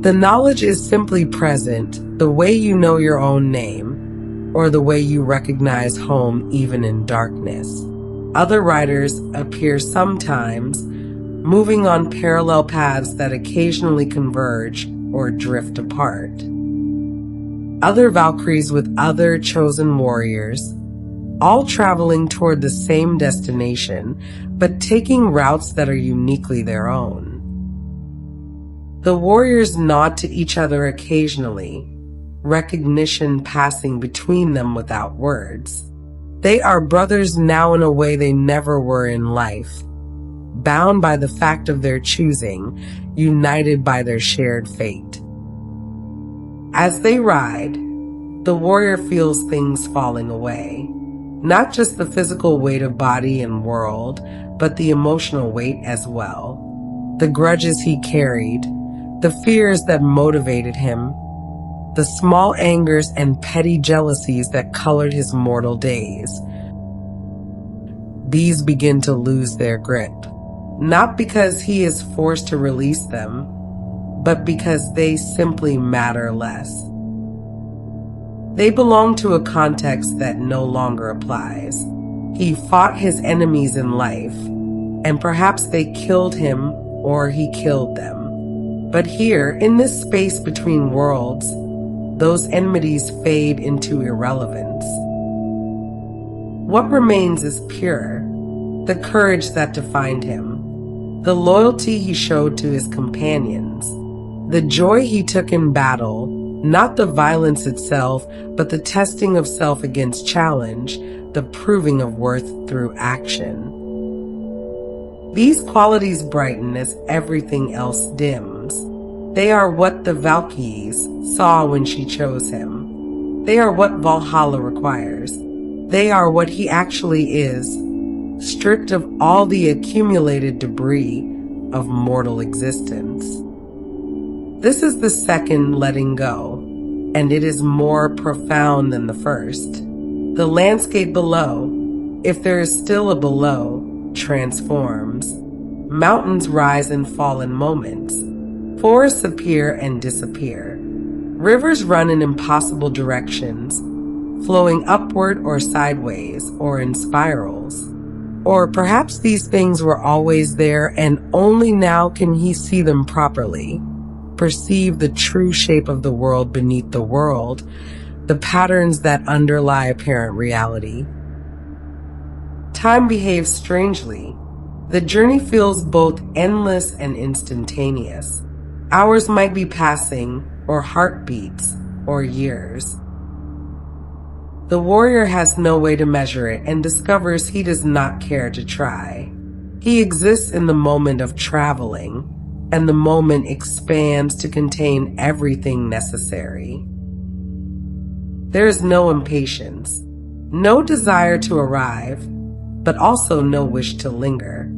The knowledge is simply present, the way you know your own name, or the way you recognize home even in darkness. Other riders appear sometimes, moving on parallel paths that occasionally converge or drift apart. Other Valkyries with other chosen warriors, all traveling toward the same destination, but taking routes that are uniquely their own. The warriors nod to each other occasionally, recognition passing between them without words. They are brothers now in a way they never were in life, bound by the fact of their choosing, united by their shared fate. As they ride, the warrior feels things falling away. Not just the physical weight of body and world, but the emotional weight as well. The grudges he carried, the fears that motivated him, the small angers and petty jealousies that colored his mortal days. These begin to lose their grip, not because he is forced to release them, but because they simply matter less. They belong to a context that no longer applies. He fought his enemies in life, and perhaps they killed him or he killed them. But here, in this space between worlds, those enmities fade into irrelevance. What remains is pure, the courage that defined him, the loyalty he showed to his companions, the joy he took in battle, not the violence itself, but the testing of self against challenge, the proving of worth through action. These qualities brighten as everything else dims. They are what the Valkyries saw when she chose him. They are what Valhalla requires. They are what he actually is, stripped of all the accumulated debris of mortal existence. This is the second letting go, and it is more profound than the first. The landscape below, if there is still a below, transforms. Mountains rise and fall in moments. Forests appear and disappear. Rivers run in impossible directions, flowing upward or sideways or in spirals. Or perhaps these things were always there and only now can he see them properly, perceive the true shape of the world beneath the world, the patterns that underlie apparent reality. Time behaves strangely. The journey feels both endless and instantaneous. Hours might be passing, or heartbeats, or years. The warrior has no way to measure it and discovers he does not care to try. He exists in the moment of traveling, and the moment expands to contain everything necessary. There is no impatience, no desire to arrive, but also no wish to linger.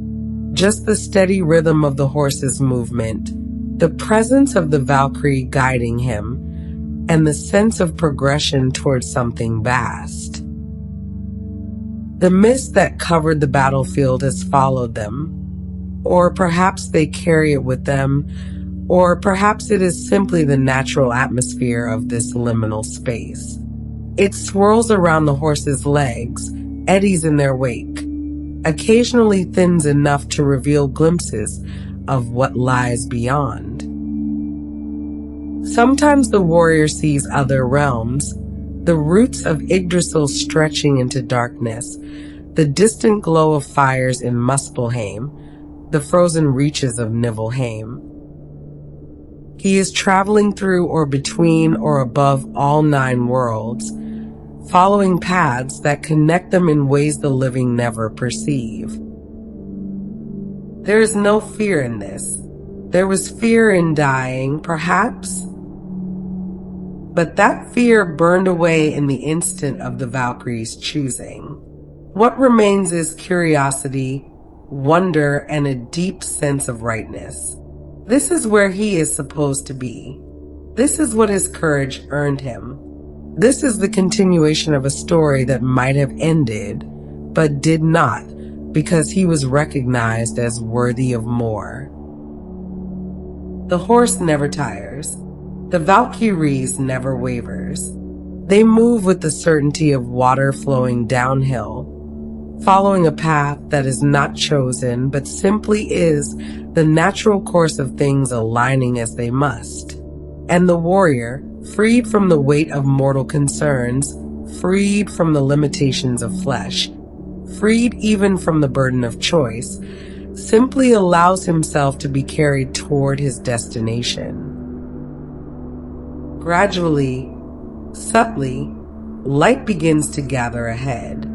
Just the steady rhythm of the horse's movement, the presence of the Valkyrie guiding him, and the sense of progression towards something vast. The mist that covered the battlefield has followed them, or perhaps they carry it with them, or perhaps it is simply the natural atmosphere of this liminal space. It swirls around the horse's legs, eddies in their wake, occasionally thins enough to reveal glimpses of what lies beyond. Sometimes the warrior sees other realms, the roots of Yggdrasil stretching into darkness, the distant glow of fires in Muspelheim, the frozen reaches of Niflheim. He is traveling through or between or above all 9 worlds, following paths that connect them in ways the living never perceive. There is no fear in this. There was fear in dying, perhaps, but that fear burned away in the instant of the Valkyrie's choosing. What remains is curiosity, wonder, and a deep sense of rightness. This is where he is supposed to be. This is what his courage earned him. This is the continuation of a story that might have ended, but did not, because he was recognized as worthy of more. The horse never tires. The Valkyries never wavers. They move with the certainty of water flowing downhill, following a path that is not chosen, but simply is the natural course of things aligning as they must. And the warrior, freed from the weight of mortal concerns, freed from the limitations of flesh, freed even from the burden of choice, simply allows himself to be carried toward his destination. Gradually, subtly, light begins to gather ahead.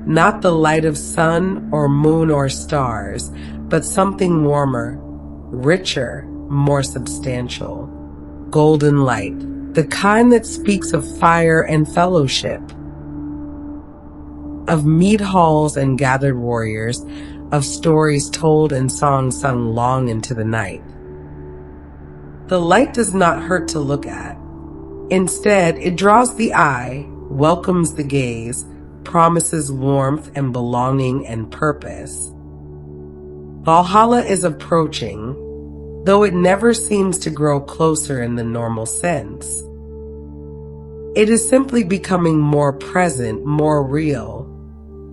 Not the light of sun or moon or stars, but something warmer, richer, more substantial. Golden light, the kind that speaks of fire and fellowship, of mead halls and gathered warriors, of stories told and songs sung long into the night. The light does not hurt to look at. Instead, it draws the eye, welcomes the gaze, promises warmth and belonging and purpose. Valhalla is approaching, though it never seems to grow closer in the normal sense. It is simply becoming more present, more real,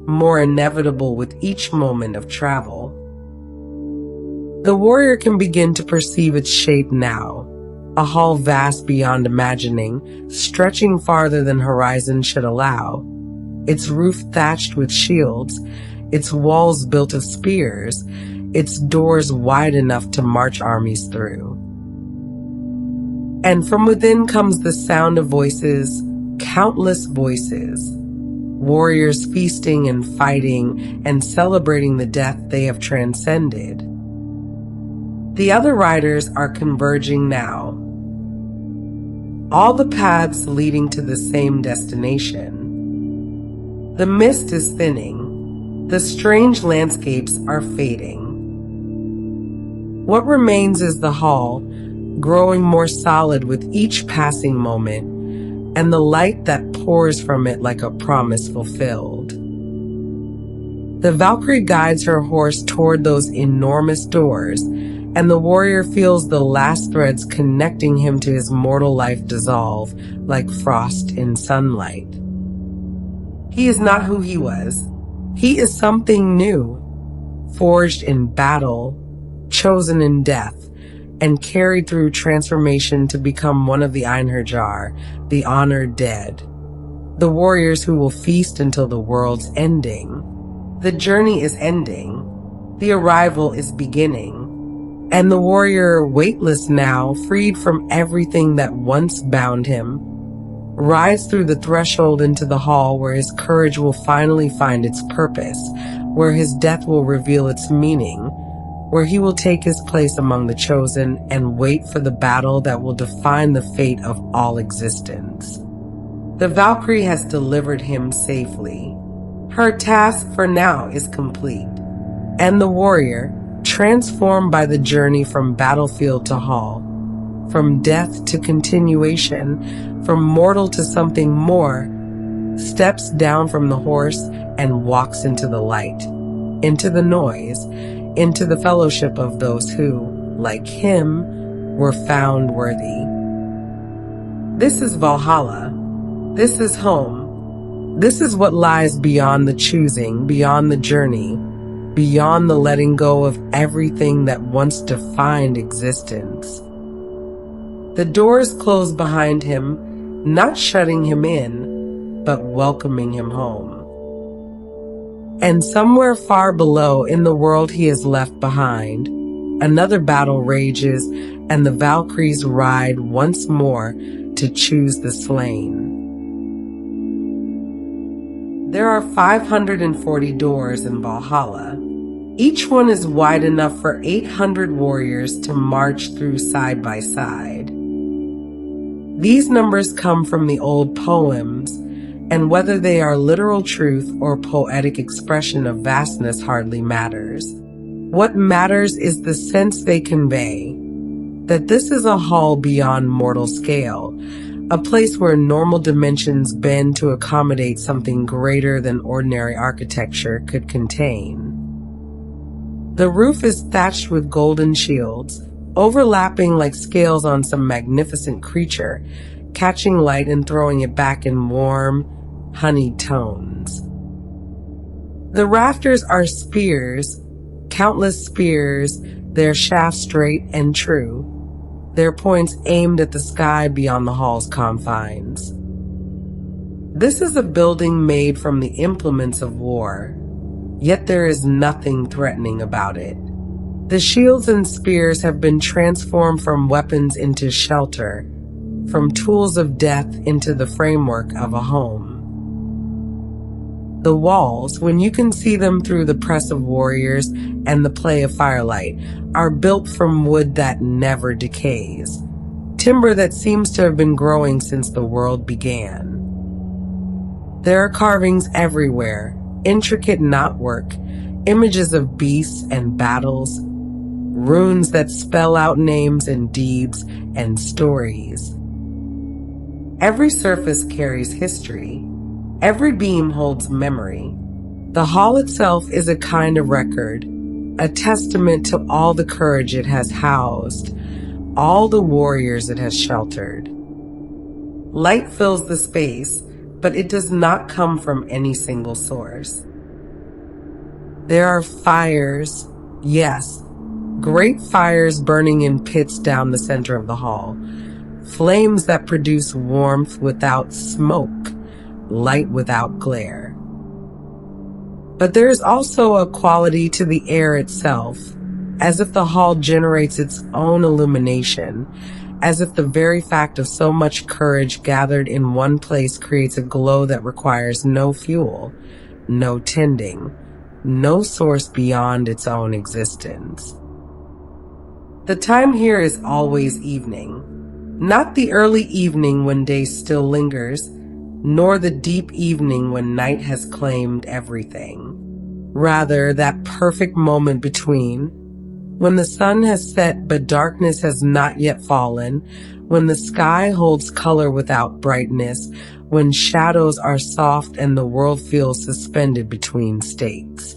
more inevitable with each moment of travel. The warrior can begin to perceive its shape now, a hall vast beyond imagining, stretching farther than horizon should allow, its roof thatched with shields, its walls built of spears, its doors wide enough to march armies through. And from within comes the sound of voices, countless voices, warriors feasting and fighting and celebrating the death they have transcended. The other riders are converging now, all the paths leading to the same destination. The mist is thinning. The strange landscapes are fading. What remains is the hall, growing more solid with each passing moment, and the light that pours from it like a promise fulfilled. The Valkyrie guides her horse toward those enormous doors, and the warrior feels the last threads connecting him to his mortal life dissolve like frost in sunlight. He is not who he was. He is something new, forged in battle, chosen in death, and carried through transformation to become one of the Einherjar, the honored dead, the warriors who will feast until the world's ending. The journey is ending. The arrival is beginning. And the warrior, weightless now, freed from everything that once bound him, rides through the threshold into the hall where his courage will finally find its purpose, where his death will reveal its meaning, where he will take his place among the chosen and wait for the battle that will define the fate of all existence. The Valkyrie has delivered him safely. Her task for now is complete, and the warrior, transformed by the journey from battlefield to hall, from death to continuation, from mortal to something more, steps down from the horse and walks into the light, into the noise, into the fellowship of those who, like him, were found worthy. This is Valhalla. This is home. This is what lies beyond the choosing, beyond the journey, beyond the letting go of everything that once defined existence. The doors close behind him, not shutting him in, but welcoming him home. And somewhere far below, in the world he has left behind, another battle rages, and the Valkyries ride once more to choose the slain. There are 540 doors in Valhalla. Each one is wide enough for 800 warriors to march through side by side. These numbers come from the old poems, and whether they are literal truth or poetic expression of vastness hardly matters. What matters is the sense they convey, that this is a hall beyond mortal scale, a place where normal dimensions bend to accommodate something greater than ordinary architecture could contain. The roof is thatched with golden shields, overlapping like scales on some magnificent creature, catching light and throwing it back in warm, honeyed tones. The rafters are spears, countless spears, their shafts straight and true, their points aimed at the sky beyond the hall's confines. This is a building made from the implements of war, yet there is nothing threatening about it. The shields and spears have been transformed from weapons into shelter, from tools of death into the framework of a home. The walls, when you can see them through the press of warriors and the play of firelight, are built from wood that never decays, timber that seems to have been growing since the world began. There are carvings everywhere, intricate knotwork, images of beasts and battles, runes that spell out names and deeds and stories. Every surface carries history. Every beam holds memory. The hall itself is a kind of record, a testament to all the courage it has housed, all the warriors it has sheltered. Light fills the space, but it does not come from any single source. There are fires, yes, great fires burning in pits down the center of the hall, flames that produce warmth without smoke, light without glare. But there is also a quality to the air itself, as if the hall generates its own illumination, as if the very fact of so much courage gathered in one place creates a glow that requires no fuel, no tending, no source beyond its own existence. The time here is always evening, not the early evening when day still lingers, nor the deep evening when night has claimed everything. Rather, that perfect moment between, when the sun has set but darkness has not yet fallen, when the sky holds color without brightness, when shadows are soft and the world feels suspended between states.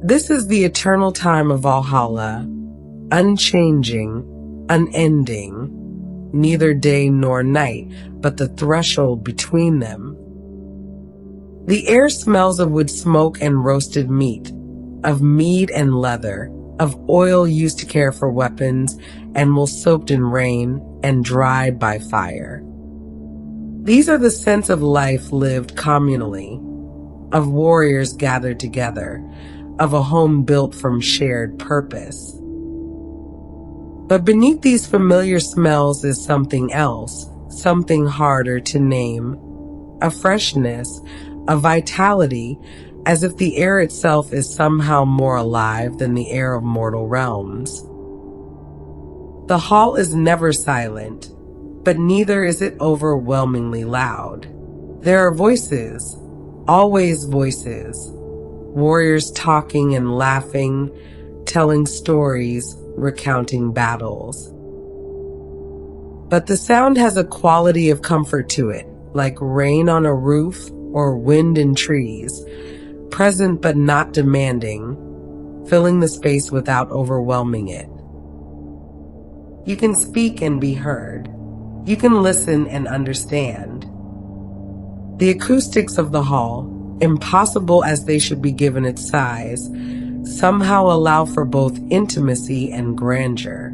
This is the eternal time of Valhalla, unchanging, unending, neither day nor night, but the threshold between them. The air smells of wood smoke and roasted meat, of mead and leather, of oil used to care for weapons, and wool soaked in rain and dried by fire. These are the scents of life lived communally, of warriors gathered together, of a home built from shared purpose. But beneath these familiar smells is something else, something harder to name, a freshness, a vitality, as if the air itself is somehow more alive than the air of mortal realms. The hall is never silent, but neither is it overwhelmingly loud. There are voices, always voices, warriors talking and laughing, telling stories, recounting battles. But the sound has a quality of comfort to it, like rain on a roof or wind in trees, present but not demanding, filling the space without overwhelming it. You can speak and be heard. You can listen and understand. The acoustics of the hall, impossible as they should be given its size, somehow allow for both intimacy and grandeur.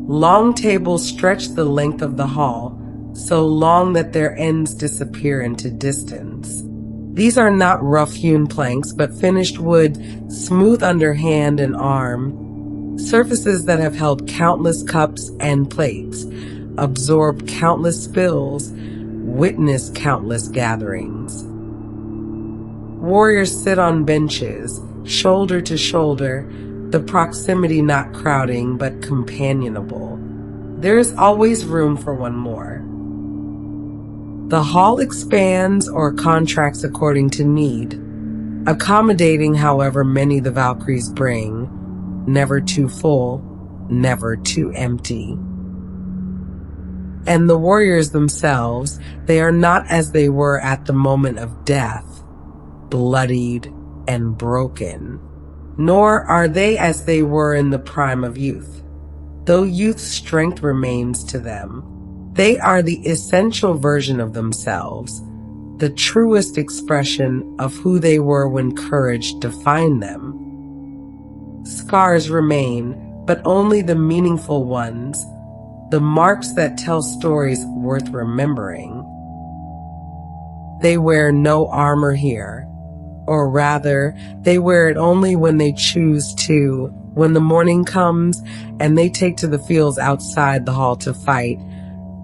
Long tables stretch the length of the hall, so long that their ends disappear into distance. These are not rough-hewn planks, but finished wood, smooth under hand and arm, surfaces that have held countless cups and plates, absorbed countless spills, witnessed countless gatherings. Warriors sit on benches, shoulder to shoulder, the proximity not crowding but companionable. There is always room for one more. The hall expands or contracts according to need, accommodating however many the Valkyries bring, never too full, never too empty. And the warriors themselves, they are not as they were at the moment of death, bloodied and broken, nor are they as they were in the prime of youth, though youth's strength remains to them. They are the essential version of themselves, the truest expression of who they were when courage defined them. Scars remain, but only the meaningful ones, the marks that tell stories worth remembering. They wear no armor here, or rather, they wear it only when they choose to, when the morning comes and they take to the fields outside the hall to fight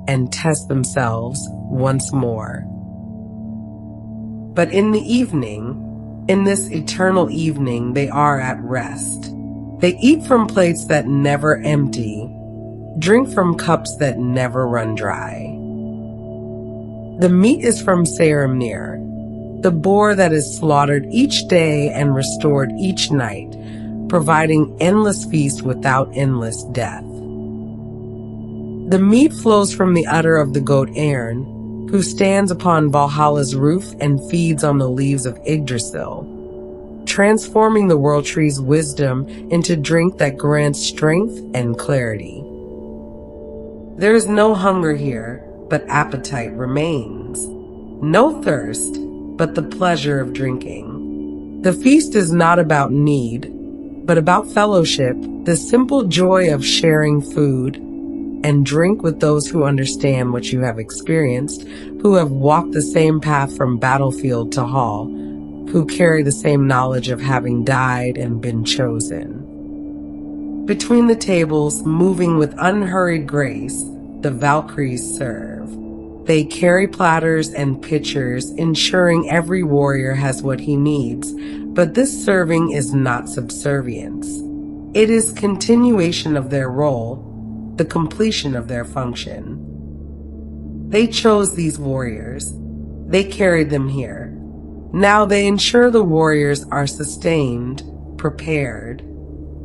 and test themselves once more. But in the evening, in this eternal evening, they are at rest. They eat from plates that never empty, drink from cups that never run dry. The meat is from Saramnir, the boar that is slaughtered each day and restored each night, providing endless feast without endless death. The meat flows from the udder of the goat Aaron, who stands upon Valhalla's roof and feeds on the leaves of Yggdrasil, transforming the world tree's wisdom into drink that grants strength and clarity. There is no hunger here, but appetite remains. No thirst, but the pleasure of drinking. The feast is not about need, but about fellowship, the simple joy of sharing food, and drink with those who understand what you have experienced, who have walked the same path from battlefield to hall, who carry the same knowledge of having died and been chosen. Between the tables, moving with unhurried grace, the Valkyries serve. They carry platters and pitchers, ensuring every warrior has what he needs, but this serving is not subservience. It is continuation of their role, the completion of their function. They chose these warriors. They carried them here. Now they ensure the warriors are sustained, prepared,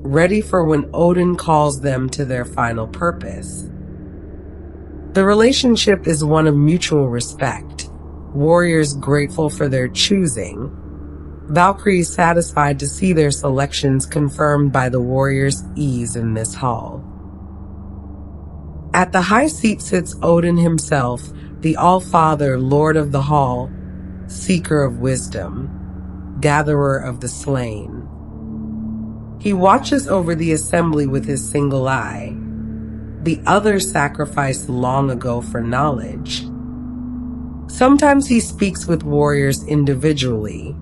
ready for when Odin calls them to their final purpose. The relationship is one of mutual respect, warriors grateful for their choosing, Valkyries satisfied to see their selections confirmed by the warriors' ease in this hall. At the high seat sits Odin himself, the All-Father, Lord of the Hall, seeker of wisdom, gatherer of the slain. He watches over the assembly with his single eye, the other sacrificed long ago for knowledge. Sometimes he speaks with warriors individually,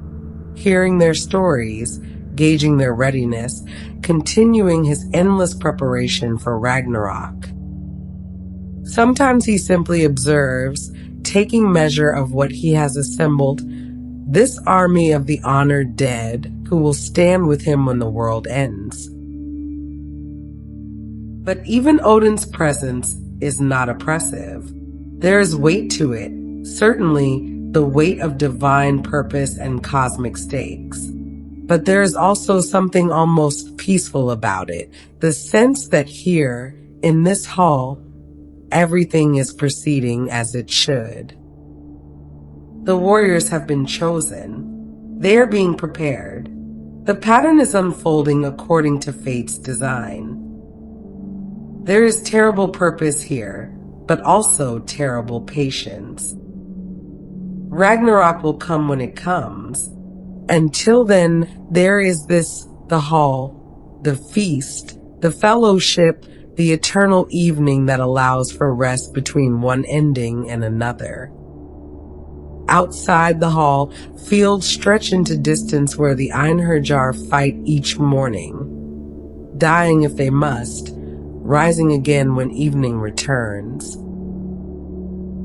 hearing their stories, gauging their readiness, continuing his endless preparation for Ragnarok. Sometimes he simply observes, taking measure of what he has assembled, this army of the honored dead who will stand with him when the world ends. But even Odin's presence is not oppressive. There is weight to it, certainly the weight of divine purpose and cosmic stakes. But there is also something almost peaceful about it, the sense that here, in this hall, everything is proceeding as it should. The warriors have been chosen. They are being prepared. The pattern is unfolding according to fate's design. There is terrible purpose here, but also terrible patience. Ragnarok will come when it comes. Until then, there is this, the hall, the feast, the fellowship, the eternal evening that allows for rest between one ending and another. Outside the hall, fields stretch into distance where the unhurried fight each morning, dying if they must, rising again when evening returns.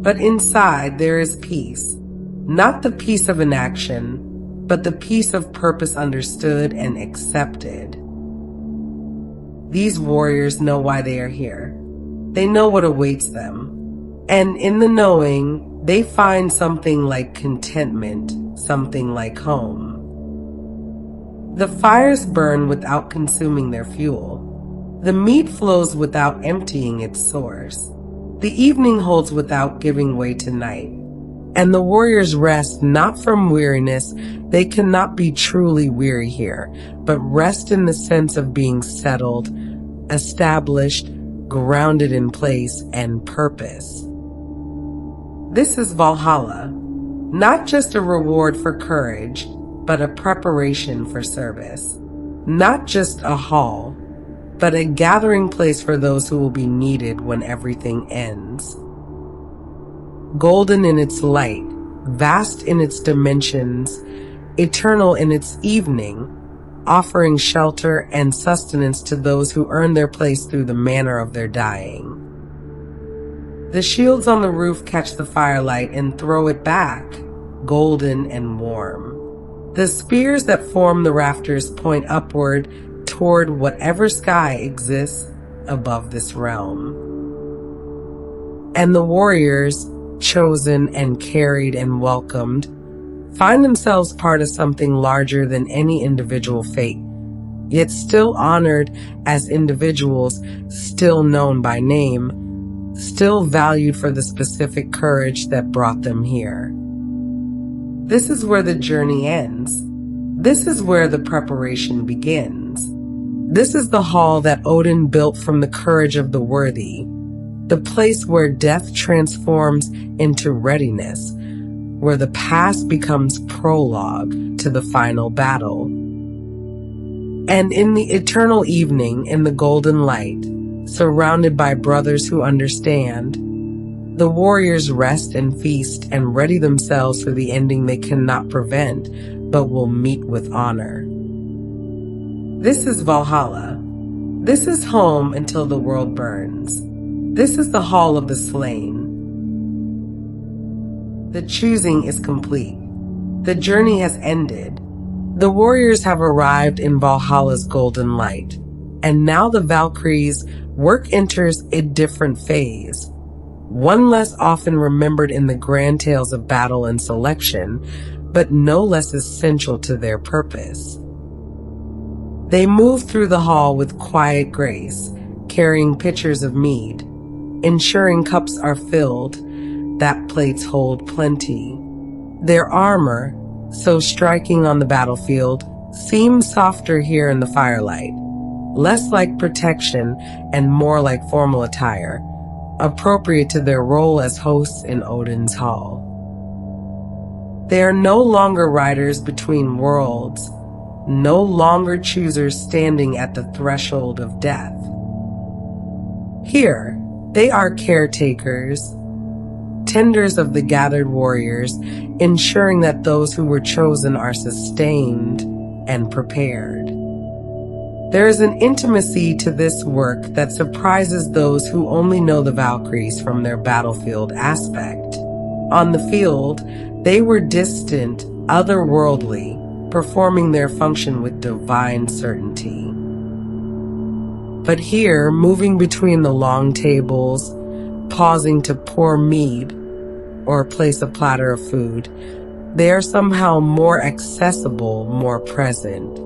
But inside there is peace, not the peace of inaction, but the peace of purpose understood and accepted. These warriors know why they are here. They know what awaits them. And in the knowing, they find something like contentment, something like home. The fires burn without consuming their fuel. The meat flows without emptying its source. The evening holds without giving way to night. And the warriors rest not from weariness. They cannot be truly weary here, but rest in the sense of being settled, established, grounded in place and purpose. This is Valhalla, not just a reward for courage, but a preparation for service. Not just a hall, but a gathering place for those who will be needed when everything ends. Golden in its light, vast in its dimensions, eternal in its evening, offering shelter and sustenance to those who earn their place through the manner of their dying. The shields on the roof catch the firelight and throw it back, golden and warm. The spears that form the rafters point upward toward whatever sky exists above this realm. And the warriors, chosen and carried and welcomed, find themselves part of something larger than any individual fate, yet still honored as individuals, still known by name, still valued for the specific courage that brought them here. This is where the journey ends. This is where the preparation begins. This is the hall that Odin built from the courage of the worthy, the place where death transforms into readiness, where the past becomes prologue to the final battle. And in the eternal evening, in the golden light, surrounded by brothers who understand, the warriors rest and feast and ready themselves for the ending they cannot prevent, but will meet with honor. This is Valhalla. This is home until the world burns. This is the hall of the slain. The choosing is complete. The journey has ended. The warriors have arrived in Valhalla's golden light. And now the Valkyries' work enters a different phase, one less often remembered in the grand tales of battle and selection, but no less essential to their purpose. They move through the hall with quiet grace, carrying pitchers of mead, ensuring cups are filled, that plates hold plenty. Their armor, so striking on the battlefield, seems softer here in the firelight, less like protection and more like formal attire, appropriate to their role as hosts in Odin's hall. They are no longer riders between worlds, no longer choosers standing at the threshold of death. Here, they are caretakers, tenders of the gathered warriors, ensuring that those who were chosen are sustained and prepared. There is an intimacy to this work that surprises those who only know the Valkyries from their battlefield aspect. On the field, they were distant, otherworldly, performing their function with divine certainty. But here, moving between the long tables, pausing to pour mead or place a platter of food, they are somehow more accessible, more present,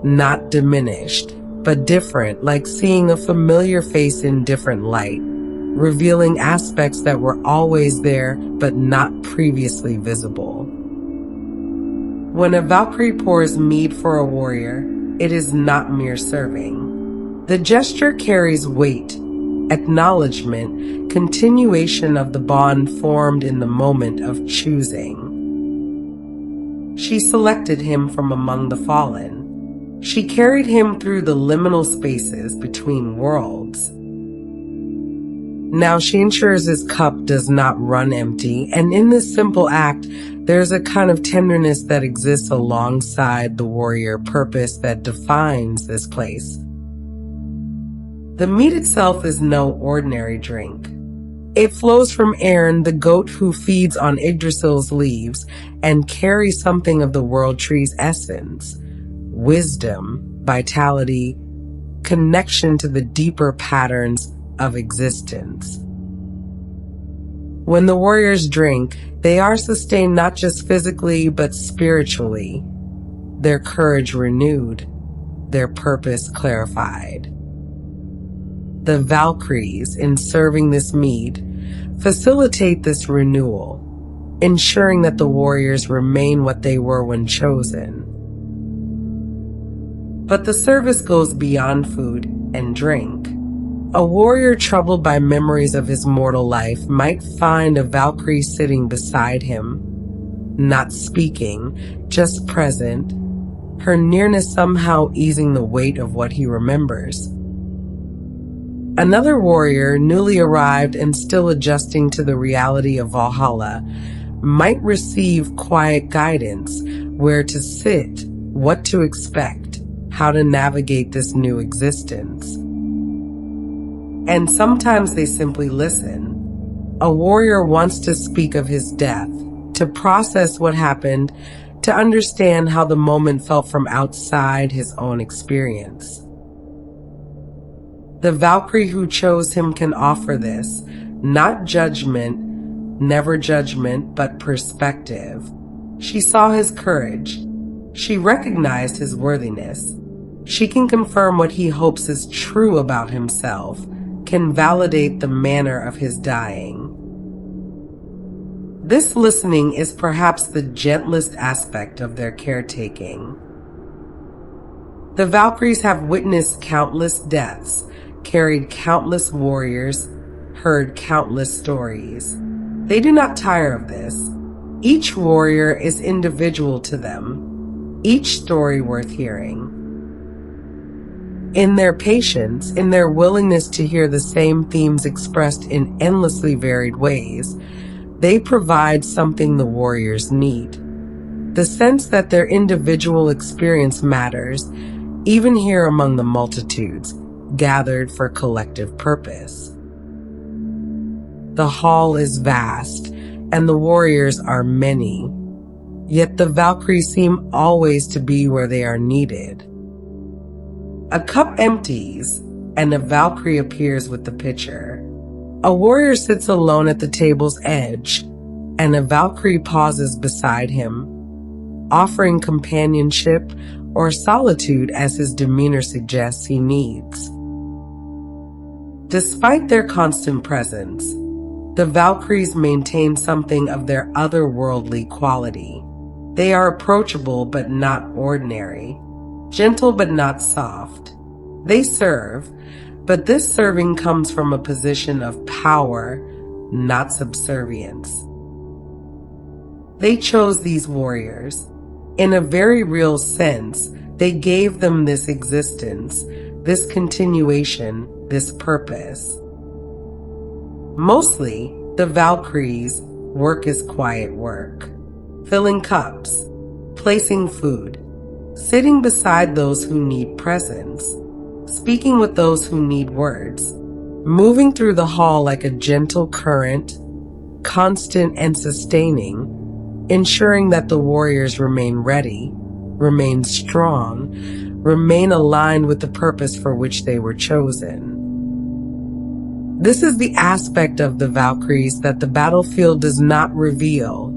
not diminished, but different, like seeing a familiar face in different light, revealing aspects that were always there but not previously visible. When a Valkyrie pours mead for a warrior, it is not mere serving. The gesture carries weight, acknowledgement, continuation of the bond formed in the moment of choosing. She selected him from among the fallen. She carried him through the liminal spaces between worlds. Now she ensures his cup does not run empty, and in this simple act, there's a kind of tenderness that exists alongside the warrior purpose that defines this place. The mead itself is no ordinary drink. It flows from Aaron, the goat who feeds on Yggdrasil's leaves and carries something of the world tree's essence, wisdom, vitality, connection to the deeper patterns of existence. When the warriors drink, they are sustained not just physically but spiritually, their courage renewed, their purpose clarified. The Valkyries, in serving this mead, facilitate this renewal, ensuring that the warriors remain what they were when chosen. But the service goes beyond food and drink. A warrior troubled by memories of his mortal life might find a Valkyrie sitting beside him, not speaking, just present, her nearness somehow easing the weight of what he remembers. Another warrior, newly arrived and still adjusting to the reality of Valhalla, might receive quiet guidance, where to sit, what to expect, how to navigate this new existence. And sometimes they simply listen. A warrior wants to speak of his death, to process what happened, to understand how the moment felt from outside his own experience. The Valkyrie who chose him can offer this, not judgment, never judgment, but perspective. She saw his courage. She recognized his worthiness. She can confirm what he hopes is true about himself, can validate the manner of his dying. This listening is perhaps the gentlest aspect of their caretaking. The Valkyries have witnessed countless deaths, carried countless warriors, heard countless stories. They do not tire of this. Each warrior is individual to them, each story worth hearing. In their patience, in their willingness to hear the same themes expressed in endlessly varied ways, they provide something the warriors need. The sense that their individual experience matters, even here among the multitudes, gathered for collective purpose. The hall is vast, and the warriors are many, yet the Valkyries seem always to be where they are needed. A cup empties, and a Valkyrie appears with the pitcher. A warrior sits alone at the table's edge, and a Valkyrie pauses beside him, offering companionship or solitude as his demeanor suggests he needs. Despite their constant presence, the Valkyries maintain something of their otherworldly quality. They are approachable but not ordinary, gentle but not soft. They serve, but this serving comes from a position of power, not subservience. They chose these warriors. In a very real sense, they gave them this existence, this continuation, this purpose. Mostly, the Valkyries' work is quiet work. Filling cups, placing food, sitting beside those who need presence, speaking with those who need words, moving through the hall like a gentle current, constant and sustaining, ensuring that the warriors remain ready, remain strong, remain aligned with the purpose for which they were chosen. This is the aspect of the Valkyries that the battlefield does not reveal: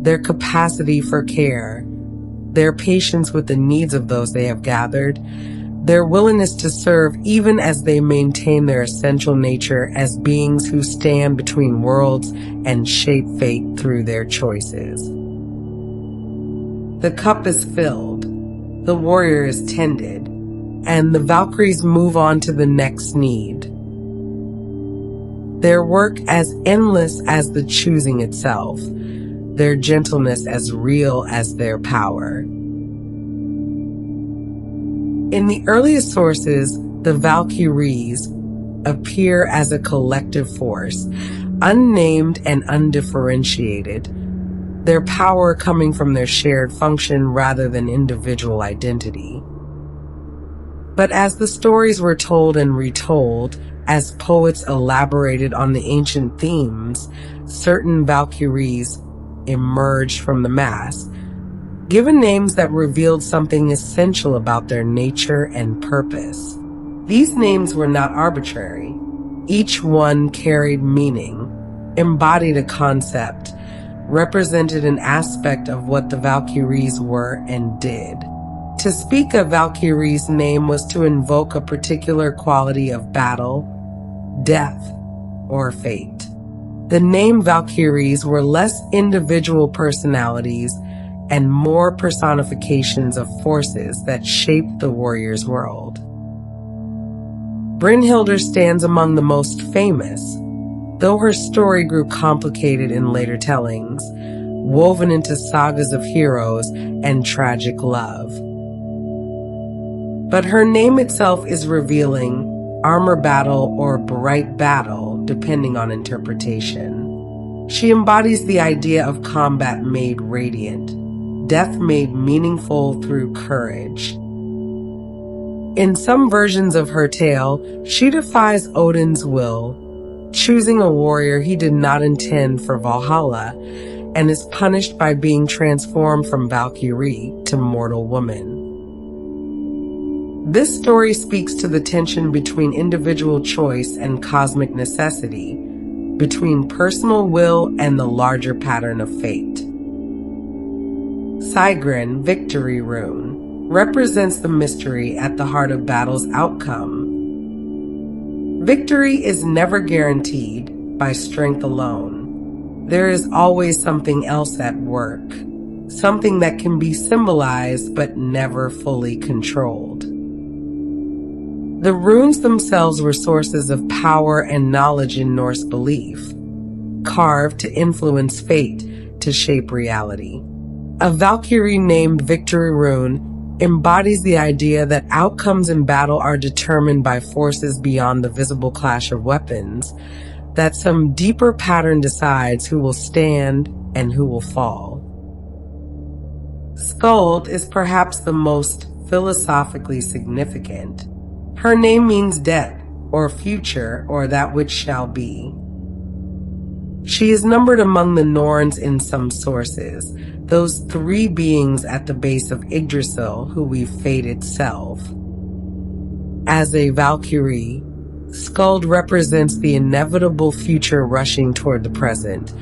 their capacity for care, their patience with the needs of those they have gathered, their willingness to serve even as they maintain their essential nature as beings who stand between worlds and shape fate through their choices. The cup is filled, the warrior is tended, and the Valkyries move on to the next need. Their work as endless as the choosing itself, their gentleness as real as their power. In the earliest sources, the Valkyries appear as a collective force, unnamed and undifferentiated, their power coming from their shared function rather than individual identity. But as the stories were told and retold, as poets elaborated on the ancient themes, certain Valkyries emerged from the mass, given names that revealed something essential about their nature and purpose. These names were not arbitrary. Each one carried meaning, embodied a concept, represented an aspect of what the Valkyries were and did. To speak a Valkyrie's name was to invoke a particular quality of battle, death, or fate. The name Valkyries were less individual personalities and more personifications of forces that shaped the warrior's world. Brynhildr stands among the most famous, though her story grew complicated in later tellings, woven into sagas of heroes and tragic love. But her name itself is revealing: armor battle or bright battle, depending on interpretation. She embodies the idea of combat made radiant, death made meaningful through courage. In some versions of her tale, she defies Odin's will, choosing a warrior he did not intend for Valhalla, and is punished by being transformed from Valkyrie to mortal woman. This story speaks to the tension between individual choice and cosmic necessity, between personal will and the larger pattern of fate. Sigrin, Victory Rune, represents the mystery at the heart of battle's outcome. Victory is never guaranteed by strength alone. There is always something else at work, something that can be symbolized but never fully controlled. The runes themselves were sources of power and knowledge in Norse belief, carved to influence fate, to shape reality. A Valkyrie named Victory Rune embodies the idea that outcomes in battle are determined by forces beyond the visible clash of weapons, that some deeper pattern decides who will stand and who will fall. Skuld is perhaps the most philosophically significant. Her name means death, or future, or that which shall be. She is numbered among the Norns in some sources, those three beings at the base of Yggdrasil who weave fate itself. As a Valkyrie, Skuld represents the inevitable future rushing toward the present,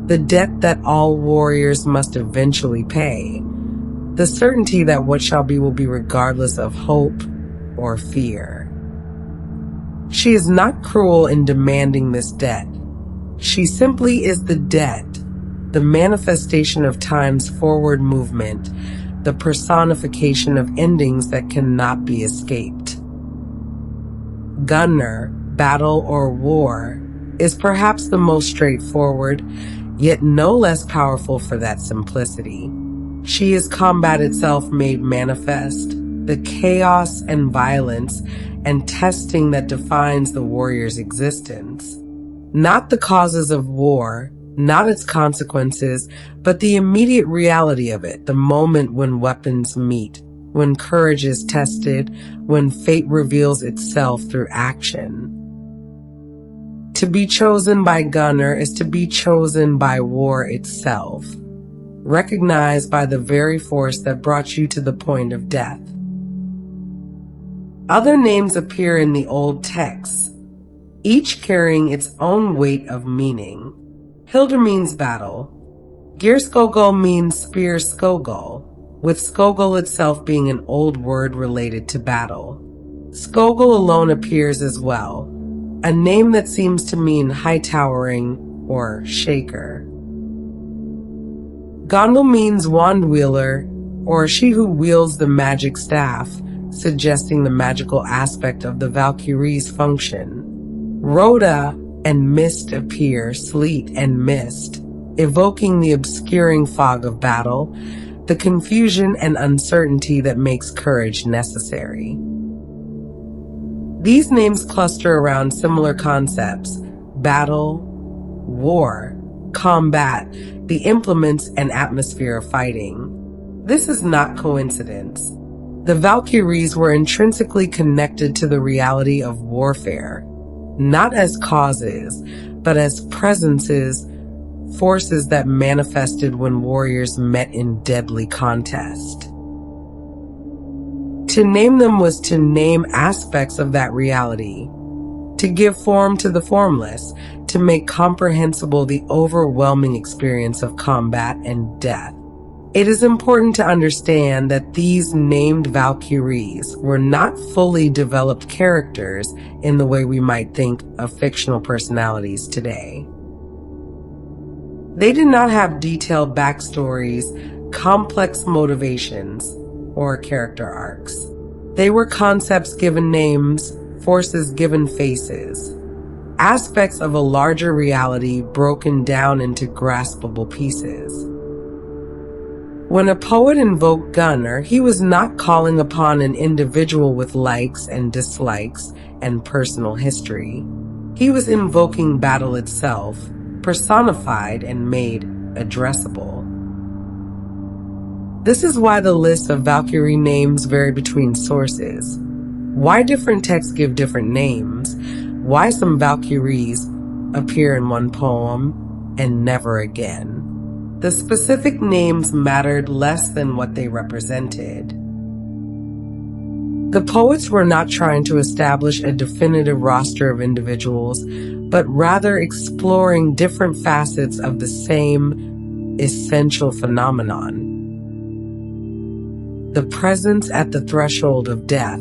the debt that all warriors must eventually pay, the certainty that what shall be will be regardless of hope or fear. She is not cruel in demanding this debt. She simply is the debt, the manifestation of time's forward movement, the personification of endings that cannot be escaped. Gunnar, battle or war, is perhaps the most straightforward, yet no less powerful for that simplicity. She is combat itself made manifest, the chaos and violence and testing that defines the warrior's existence. Not the causes of war, not its consequences, but the immediate reality of it, the moment when weapons meet, when courage is tested, when fate reveals itself through action. To be chosen by Gunnar is to be chosen by war itself, recognized by the very force that brought you to the point of death. Other names appear in the old texts, each carrying its own weight of meaning. Hildur means battle. Geirskogul means spear skogul, with skogul itself being an old word related to battle. Skogul alone appears as well, a name that seems to mean high-towering or shaker. Gondul means wand-wieler, or she who wields the magic staff, suggesting the magical aspect of the Valkyries' function. Rhoda and mist appear, sleet and mist, evoking the obscuring fog of battle, the confusion and uncertainty that makes courage necessary. These names cluster around similar concepts: battle, war, combat, the implements and atmosphere of fighting. This is not coincidence. The Valkyries were intrinsically connected to the reality of warfare, not as causes, but as presences, forces that manifested when warriors met in deadly contest. To name them was to name aspects of that reality, to give form to the formless, to make comprehensible the overwhelming experience of combat and death. It is important to understand that these named Valkyries were not fully developed characters in the way we might think of fictional personalities today. They did not have detailed backstories, complex motivations, or character arcs. They were concepts given names, forces given faces, aspects of a larger reality broken down into graspable pieces. When a poet invoked Gunnar, he was not calling upon an individual with likes and dislikes and personal history. He was invoking battle itself, personified and made addressable. This is why the list of Valkyrie names vary between sources, why different texts give different names, why some Valkyries appear in one poem and never again. The specific names mattered less than what they represented. The poets were not trying to establish a definitive roster of individuals, but rather exploring different facets of the same essential phenomenon. The presence at the threshold of death,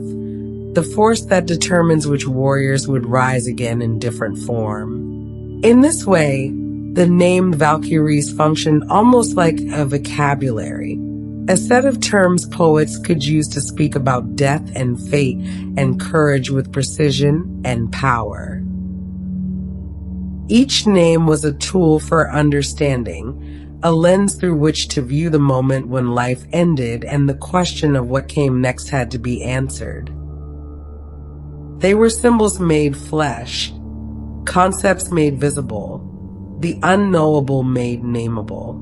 the force that determines which warriors would rise again in different form. In this way, the named Valkyries functioned almost like a vocabulary, a set of terms poets could use to speak about death and fate and courage with precision and power. Each name was a tool for understanding, a lens through which to view the moment when life ended and the question of what came next had to be answered. They were symbols made flesh, concepts made visible, the unknowable made nameable.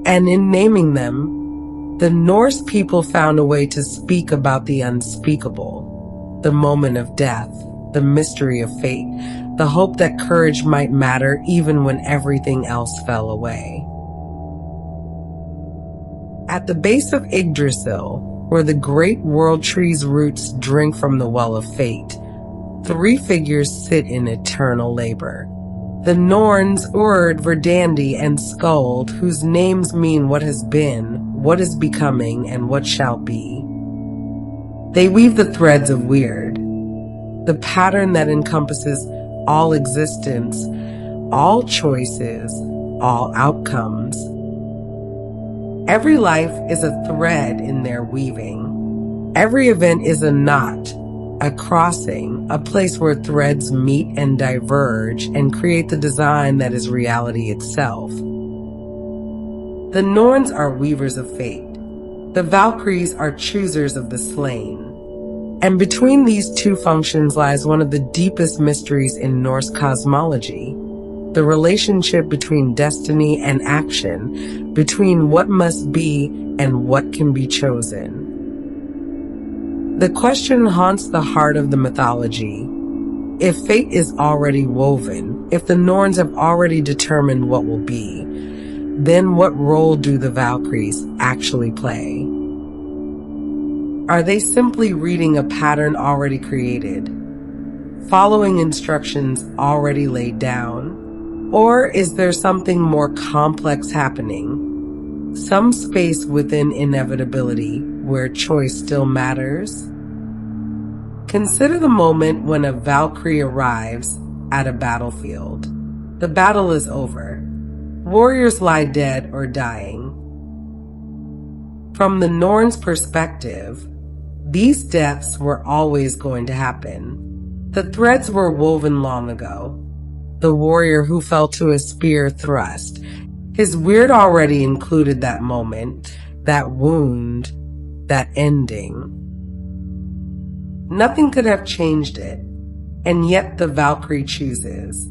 And in naming them, the Norse people found a way to speak about the unspeakable, the moment of death, the mystery of fate, the hope that courage might matter even when everything else fell away. At the base of Yggdrasil, where the great world tree's roots drink from the well of fate, 3 figures sit in eternal labor. The Norns Urd, Verdandi, and Skuld, whose names mean what has been, what is becoming, and what shall be. They weave the threads of weird, the pattern that encompasses all existence, all choices, all outcomes. Every life is a thread in their weaving. Every event is a knot, a crossing, a place where threads meet and diverge and create the design that is reality itself. The Norns are weavers of fate. The Valkyries are choosers of the slain. And between these two functions lies one of the deepest mysteries in Norse cosmology, the relationship between destiny and action, between what must be and what can be chosen. The question haunts the heart of the mythology. If fate is already woven, if the Norns have already determined what will be, then what role do the Valkyries actually play? Are they simply reading a pattern already created, following instructions already laid down? Or is there something more complex happening? Some space within inevitability where choice still matters? Consider the moment when a Valkyrie arrives at a battlefield. The battle is over. Warriors lie dead or dying. From the Norns' perspective, these deaths were always going to happen. The threads were woven long ago. The warrior who fell to a spear thrust. His weird already included that moment, that wound, that ending. Nothing could have changed it, and yet the Valkyrie chooses.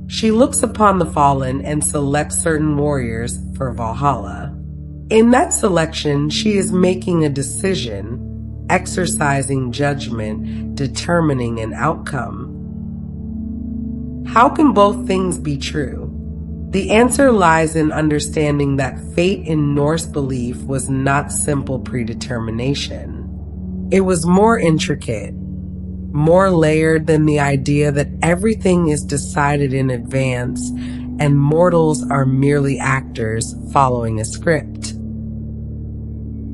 She looks upon the fallen and selects certain warriors for Valhalla. In that selection, she is making a decision, exercising judgment, determining an outcome. How can both things be true? The answer lies in understanding that fate in Norse belief was not simple predetermination. It was more intricate, more layered than the idea that everything is decided in advance and mortals are merely actors following a script.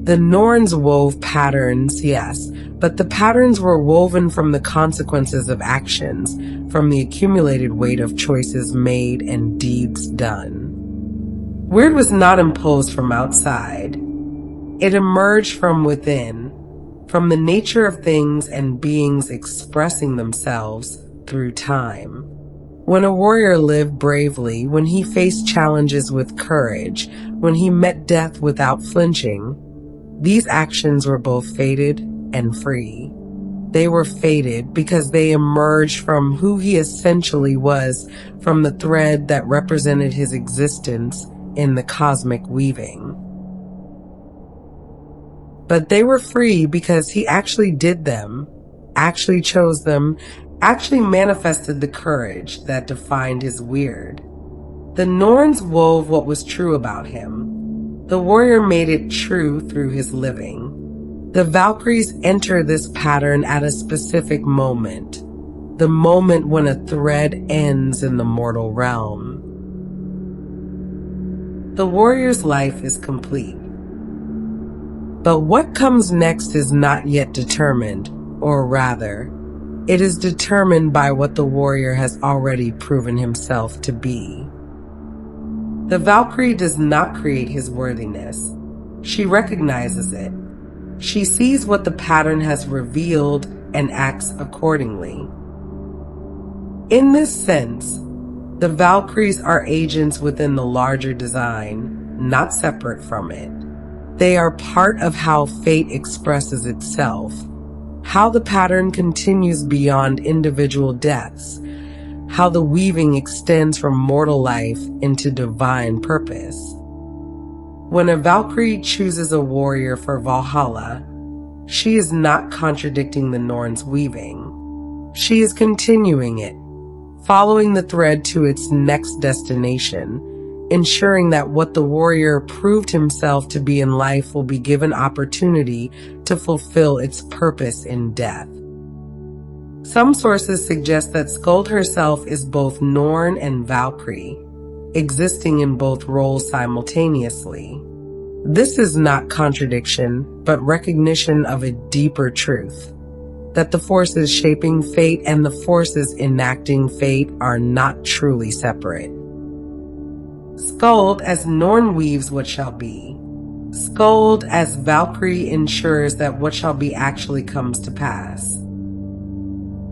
The Norns wove patterns, yes, but the patterns were woven from the consequences of actions, from the accumulated weight of choices made and deeds done. Weird was not imposed from outside. It emerged from within, from the nature of things and beings expressing themselves through time. When a warrior lived bravely, when he faced challenges with courage, when he met death without flinching, these actions were both fated and free. They were fated because they emerged from who he essentially was, from the thread that represented his existence in the cosmic weaving. But they were free because he actually did them, actually chose them, actually manifested the courage that defined his weird. The Norns wove what was true about him. The warrior made it true through his living. The Valkyries enter this pattern at a specific moment, the moment when a thread ends in the mortal realm. The warrior's life is complete. But what comes next is not yet determined, or rather, it is determined by what the warrior has already proven himself to be. The Valkyrie does not create his worthiness. She recognizes it. She sees what the pattern has revealed and acts accordingly. In this sense, the Valkyries are agents within the larger design, not separate from it. They are part of how fate expresses itself, how the pattern continues beyond individual deaths, how the weaving extends from mortal life into divine purpose. When a Valkyrie chooses a warrior for Valhalla, she is not contradicting the Norns' weaving. She is continuing it, following the thread to its next destination, ensuring that what the warrior proved himself to be in life will be given opportunity to fulfill its purpose in death. Some sources suggest that Skuld herself is both Norn and Valkyrie, existing in both roles simultaneously. This is not contradiction, but recognition of a deeper truth, that the forces shaping fate and the forces enacting fate are not truly separate. Skuld as Norn weaves what shall be. Skuld as Valkyrie ensures that what shall be actually comes to pass.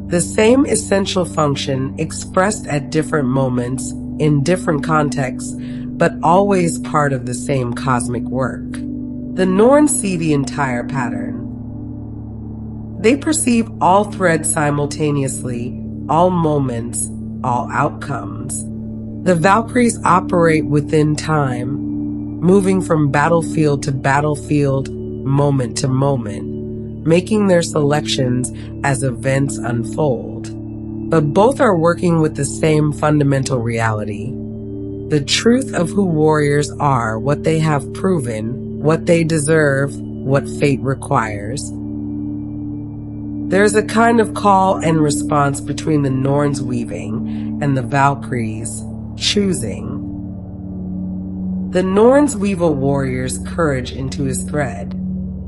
The same essential function expressed at different moments, in different contexts, but always part of the same cosmic work. The Norn see the entire pattern. They perceive all threads simultaneously, all moments, all outcomes. The Valkyries operate within time, moving from battlefield to battlefield, moment to moment, making their selections as events unfold. But both are working with the same fundamental reality. The truth of who warriors are, what they have proven, what they deserve, what fate requires. There's a kind of call and response between the Norns weaving and the Valkyries choosing. The Norns weave a warrior's courage into his thread.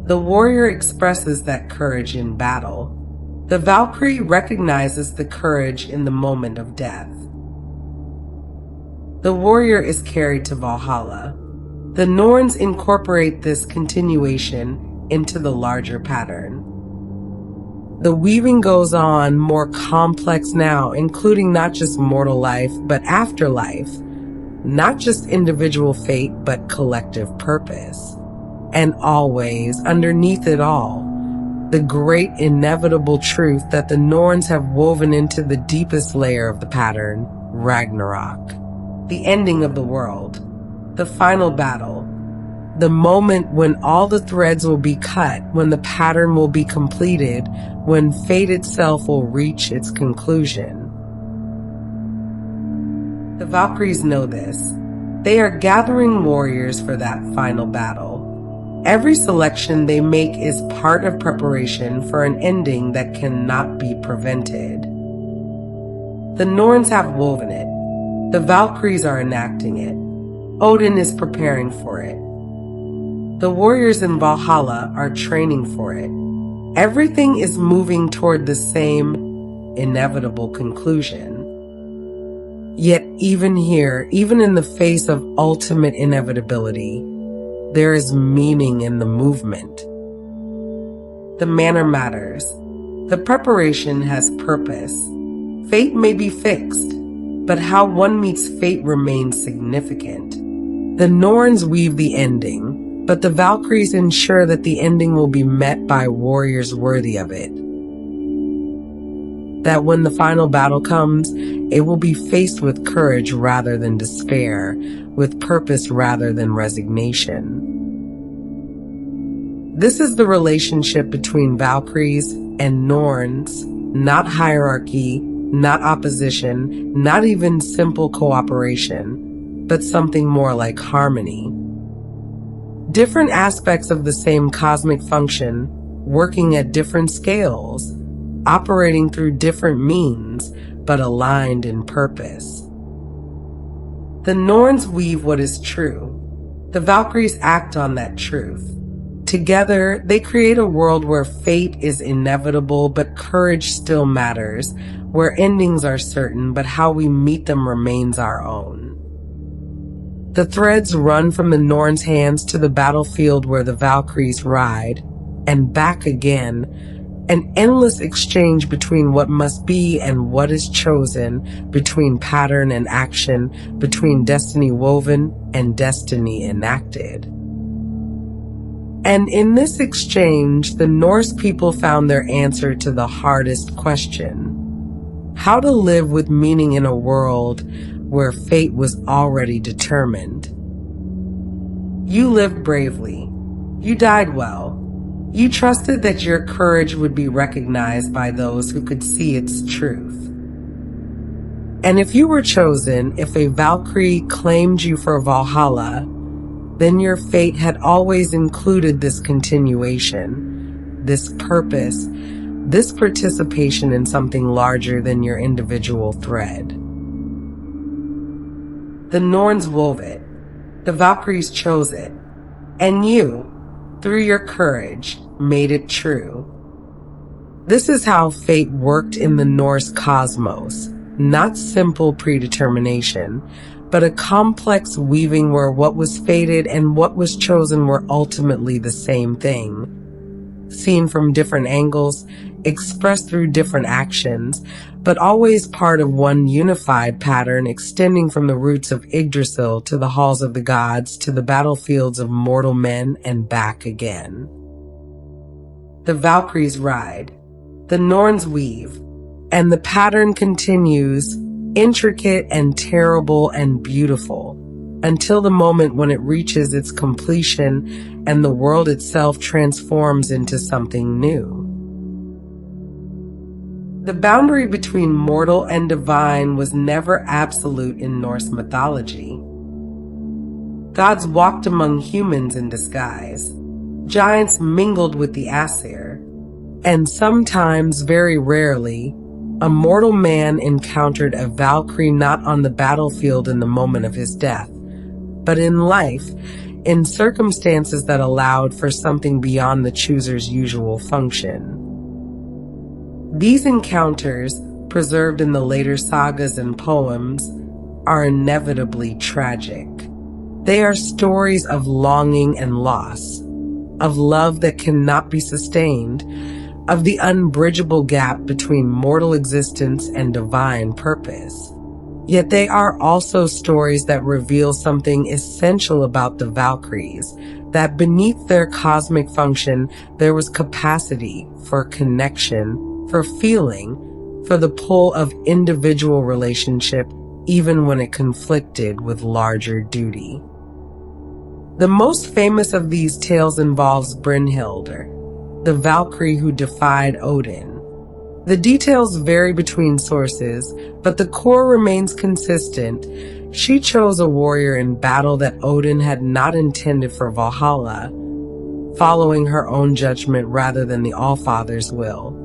The warrior expresses that courage in battle. The Valkyrie recognizes the courage in the moment of death. The warrior is carried to Valhalla. The Norns incorporate this continuation into the larger pattern. The weaving goes on, more complex now, including not just mortal life, but afterlife. Not just individual fate, but collective purpose. And always, underneath it all, the great inevitable truth that the Norns have woven into the deepest layer of the pattern, Ragnarok. The ending of the world. The final battle. The moment when all the threads will be cut, when the pattern will be completed, when fate itself will reach its conclusion. The Valkyries know this. They are gathering warriors for that final battle. Every selection they make is part of preparation for an ending that cannot be prevented. The Norns have woven it. The Valkyries are enacting it. Odin is preparing for it. The warriors in Valhalla are training for it. Everything is moving toward the same inevitable conclusion. Yet even here, even in the face of ultimate inevitability, there is meaning in the movement. The manner matters. The preparation has purpose. Fate may be fixed, but how one meets fate remains significant. The Norns weave the ending, but the Valkyries ensure that the ending will be met by warriors worthy of it. That when the final battle comes, it will be faced with courage rather than despair, with purpose rather than resignation. This is the relationship between Valkyries and Norns, not hierarchy, not opposition, not even simple cooperation, but something more like harmony. Different aspects of the same cosmic function, working at different scales, operating through different means, but aligned in purpose. The Norns weave what is true. The Valkyries act on that truth. Together, they create a world where fate is inevitable, but courage still matters, where endings are certain, but how we meet them remains our own. The threads run from the Norns' hands to the battlefield where the Valkyries ride, and back again, an endless exchange between what must be and what is chosen, between pattern and action, between destiny woven and destiny enacted. And in this exchange, the Norse people found their answer to the hardest question: how to live with meaning in a world where fate was already determined. You lived bravely. You died well. You trusted that your courage would be recognized by those who could see its truth. And if you were chosen, if a Valkyrie claimed you for Valhalla, then your fate had always included this continuation, this purpose, this participation in something larger than your individual thread. The Norns wove it. The Valkyries chose it. And you, through your courage, made it true. This is how fate worked in the Norse cosmos, not simple predetermination, but a complex weaving where what was fated and what was chosen were ultimately the same thing, seen from different angles, expressed through different actions, but always part of one unified pattern extending from the roots of Yggdrasil to the halls of the gods to the battlefields of mortal men and back again. The Valkyries ride, the Norns weave, and the pattern continues, intricate and terrible and beautiful, until the moment when it reaches its completion and the world itself transforms into something new. The boundary between mortal and divine was never absolute in Norse mythology. Gods walked among humans in disguise. Giants mingled with the Aesir, and sometimes, very rarely, a mortal man encountered a Valkyrie not on the battlefield in the moment of his death, but in life, in circumstances that allowed for something beyond the chooser's usual function. These encounters, preserved in the later sagas and poems, are inevitably tragic. They are stories of longing and loss, of love that cannot be sustained, of the unbridgeable gap between mortal existence and divine purpose. Yet they are also stories that reveal something essential about the Valkyries, that beneath their cosmic function, there was capacity for connection, for feeling, for the pull of individual relationship, even when it conflicted with larger duty. The most famous of these tales involves Brynhildr, the Valkyrie who defied Odin. The details vary between sources, but the core remains consistent. She chose a warrior in battle that Odin had not intended for Valhalla, following her own judgment rather than the Allfather's will.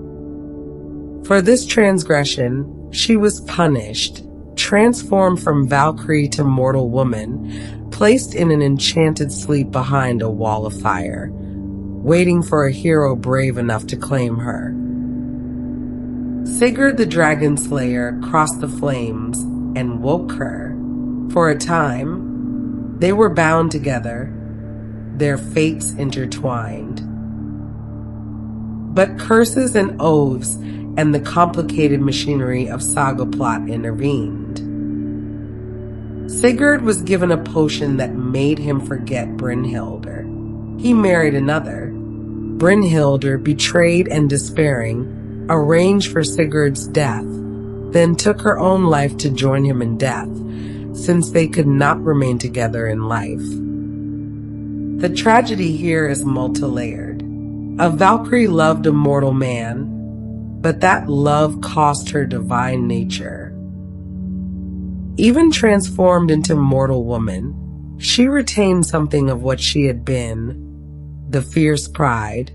For this transgression, she was punished, transformed from Valkyrie to mortal woman, placed in an enchanted sleep behind a wall of fire, waiting for a hero brave enough to claim her. Sigurd the Dragon Slayer crossed the flames and woke her. For a time, they were bound together, their fates intertwined. But curses and oaths and the complicated machinery of saga plot intervened. Sigurd was given a potion that made him forget Brynhildr. He married another. Brynhildr, betrayed and despairing, arranged for Sigurd's death, then took her own life to join him in death, since they could not remain together in life. The tragedy here is multi-layered. A Valkyrie loved a mortal man, but that love cost her divine nature. Even transformed into mortal woman, she retained something of what she had been: the fierce pride,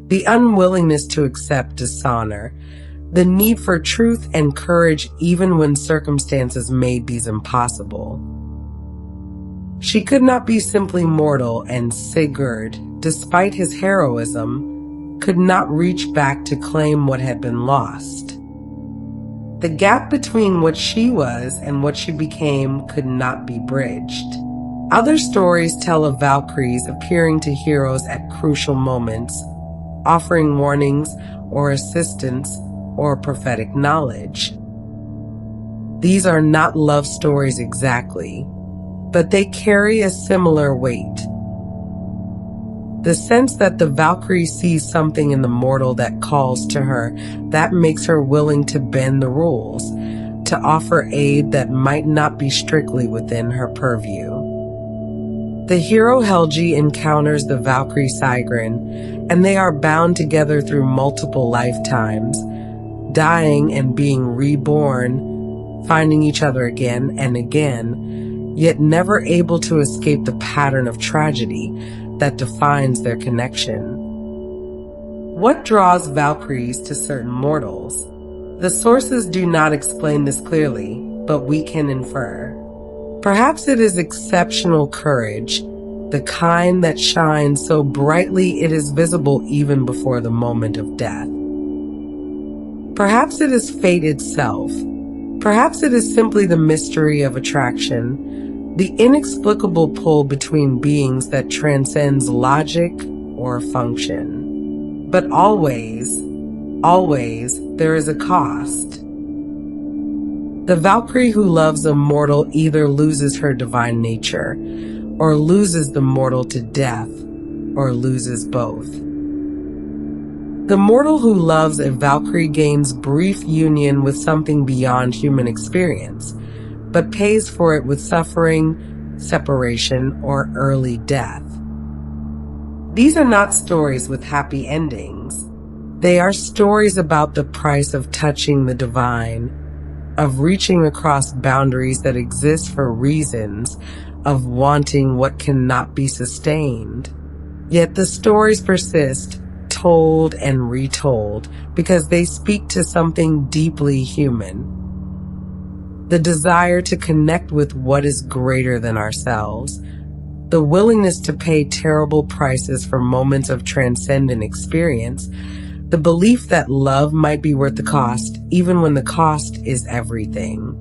the unwillingness to accept dishonor, the need for truth and courage even when circumstances made these impossible. She could not be simply mortal, and Sigurd, despite his heroism, could not reach back to claim what had been lost. The gap between what she was and what she became could not be bridged. Other stories tell of Valkyries appearing to heroes at crucial moments, offering warnings or assistance or prophetic knowledge. These are not love stories exactly, but they carry a similar weight. The sense that the Valkyrie sees something in the mortal that calls to her, that makes her willing to bend the rules, to offer aid that might not be strictly within her purview. The hero Helgi encounters the Valkyrie Sigrun, and they are bound together through multiple lifetimes, dying and being reborn, finding each other again and again, yet never able to escape the pattern of tragedy that defines their connection. What draws Valkyries to certain mortals? The sources do not explain this clearly, but we can infer. Perhaps it is exceptional courage, the kind that shines so brightly it is visible even before the moment of death. Perhaps it is fate itself. Perhaps it is simply the mystery of attraction, the inexplicable pull between beings that transcends logic or function. But always, there is a cost. The Valkyrie who loves a mortal either loses her divine nature, or loses the mortal to death, or loses both. The mortal who loves a Valkyrie gains brief union with something beyond human experience, but pays for it with suffering, separation, or early death. These are not stories with happy endings. They are stories about the price of touching the divine, of reaching across boundaries that exist for reasons, of wanting what cannot be sustained. Yet the stories persist, told and retold, because they speak to something deeply human. The desire to connect with what is greater than ourselves. The willingness to pay terrible prices for moments of transcendent experience. The belief that love might be worth the cost, even when the cost is everything.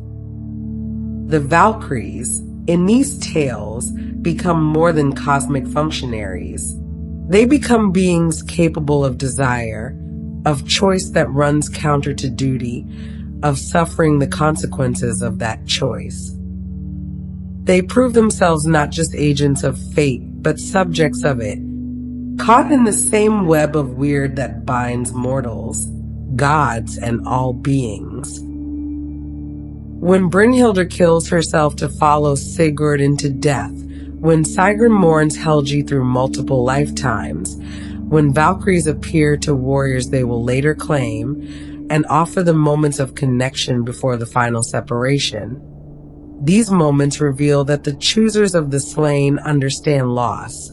The Valkyries, in these tales, become more than cosmic functionaries. They become beings capable of desire, of choice that runs counter to duty, of suffering the consequences of that choice. They prove themselves not just agents of fate, but subjects of it, caught in the same web of weird that binds mortals, gods, and all beings. When Brynhildr kills herself to follow Sigurd into death, when Sigrun mourns Helgi through multiple lifetimes, when Valkyries appear to warriors they will later claim, and offer them moments of connection before the final separation, these moments reveal that the choosers of the slain understand loss,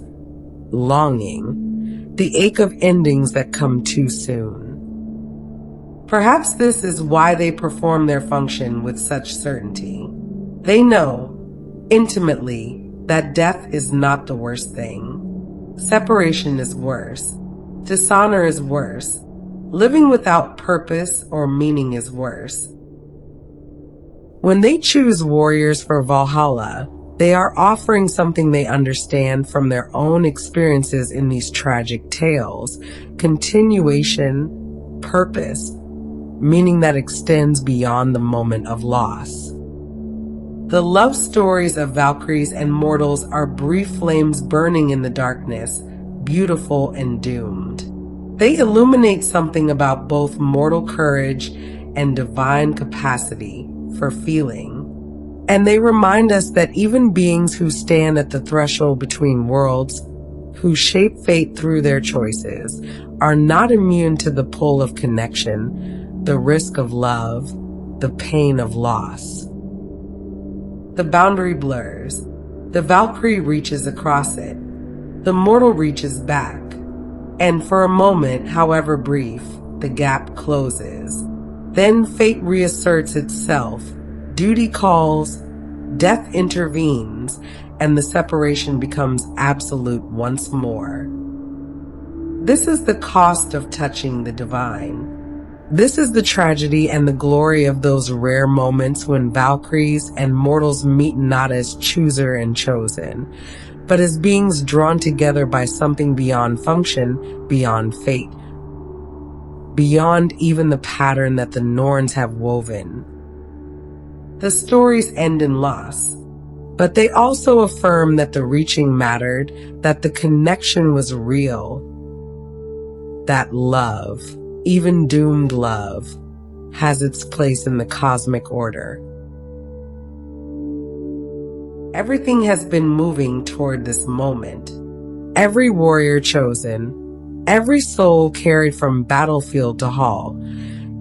longing, the ache of endings that come too soon. Perhaps this is why they perform their function with such certainty. They know, intimately, that death is not the worst thing. Separation is worse. Dishonor is worse. Living without purpose or meaning is worse. When they choose warriors for Valhalla, they are offering something they understand from their own experiences in these tragic tales: continuation, purpose, meaning that extends beyond the moment of loss. The love stories of Valkyries and mortals are brief flames burning in the darkness, beautiful and doomed. They illuminate something about both mortal courage and divine capacity for feeling. And they remind us that even beings who stand at the threshold between worlds, who shape fate through their choices, are not immune to the pull of connection, the risk of love, the pain of loss. The boundary blurs. The Valkyrie reaches across it. The mortal reaches back. And for a moment, however brief, the gap closes. Then fate reasserts itself. Duty calls, death intervenes, and the separation becomes absolute once more. This is the cost of touching the divine. This is the tragedy and the glory of those rare moments when Valkyries and mortals meet not as chooser and chosen, but as beings drawn together by something beyond function, beyond fate, beyond even the pattern that the Norns have woven. The stories end in loss, but they also affirm that the reaching mattered, that the connection was real, that love, even doomed love, has its place in the cosmic order. Everything has been moving toward this moment. Every warrior chosen, every soul carried from battlefield to hall,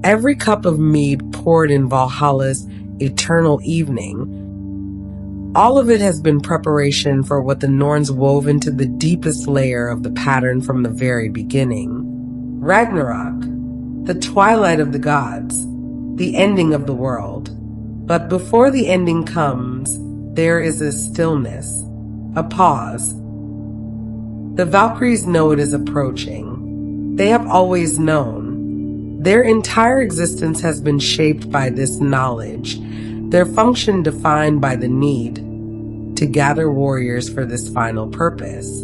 every cup of mead poured in Valhalla's eternal evening, all of it has been preparation for what the Norns wove into the deepest layer of the pattern from the very beginning. Ragnarok, the twilight of the gods, the ending of the world. But before the ending comes, there is a stillness, a pause. The Valkyries know it is approaching. They have always known. Their entire existence has been shaped by this knowledge, their function defined by the need to gather warriors for this final purpose.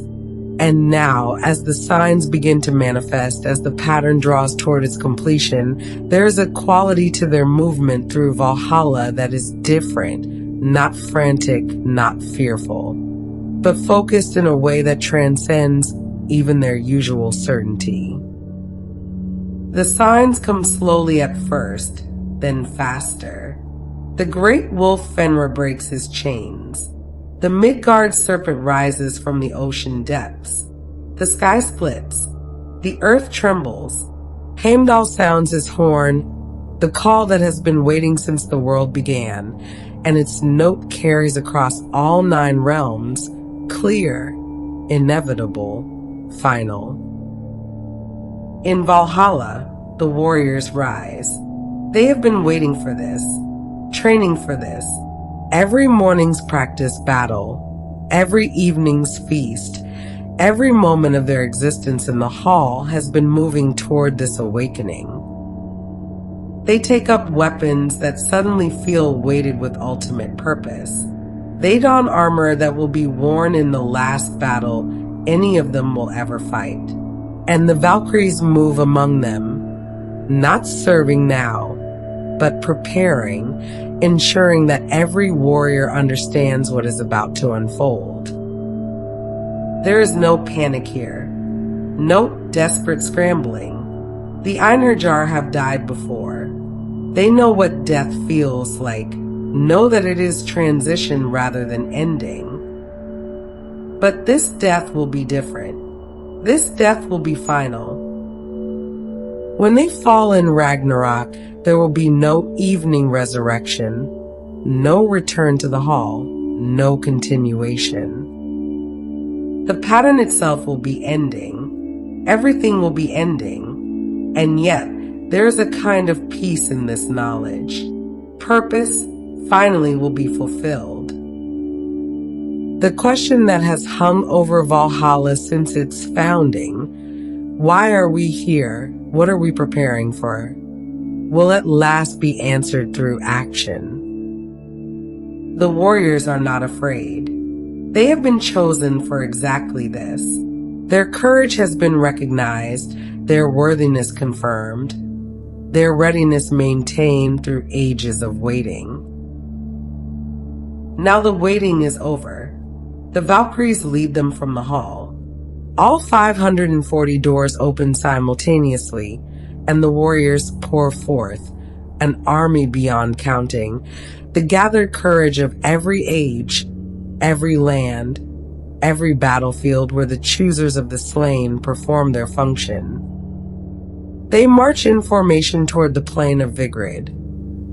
And now, as the signs begin to manifest, as the pattern draws toward its completion, there is a quality to their movement through Valhalla that is different, not frantic, not fearful, but focused in a way that transcends even their usual certainty. The signs come slowly at first, then faster. The great wolf Fenrir breaks his chains. The Midgard serpent rises from the ocean depths. The sky splits. The earth trembles. Heimdall sounds his horn, the call that has been waiting since the world began, and its note carries across all 9 realms, clear, inevitable, final. In Valhalla, the warriors rise. They have been waiting for this, training for this. Every morning's practice battle, every evening's feast, every moment of their existence in the hall has been moving toward this awakening. They take up weapons that suddenly feel weighted with ultimate purpose. They don armor that will be worn in the last battle any of them will ever fight. And the Valkyries move among them, not serving now, but preparing, ensuring that every warrior understands what is about to unfold. There is no panic here, no desperate scrambling. The Einherjar have died before. They know what death feels like, know that it is transition rather than ending. But this death will be different. This death will be final. When they fall in Ragnarok, there will be no evening resurrection, no return to the hall, no continuation. The pattern itself will be ending. Everything will be ending. And yet, there is a kind of peace in this knowledge. Purpose finally will be fulfilled. The question that has hung over Valhalla since its founding, why are we here? What are we preparing for? Will at last be answered through action. The warriors are not afraid. They have been chosen for exactly this. Their courage has been recognized, their worthiness confirmed, their readiness maintained through ages of waiting. Now the waiting is over. The Valkyries lead them from the hall. All 540 doors open simultaneously, and the warriors pour forth, an army beyond counting, the gathered courage of every age, every land, every battlefield where the choosers of the slain perform their function. They march in formation toward the plain of Vigrid,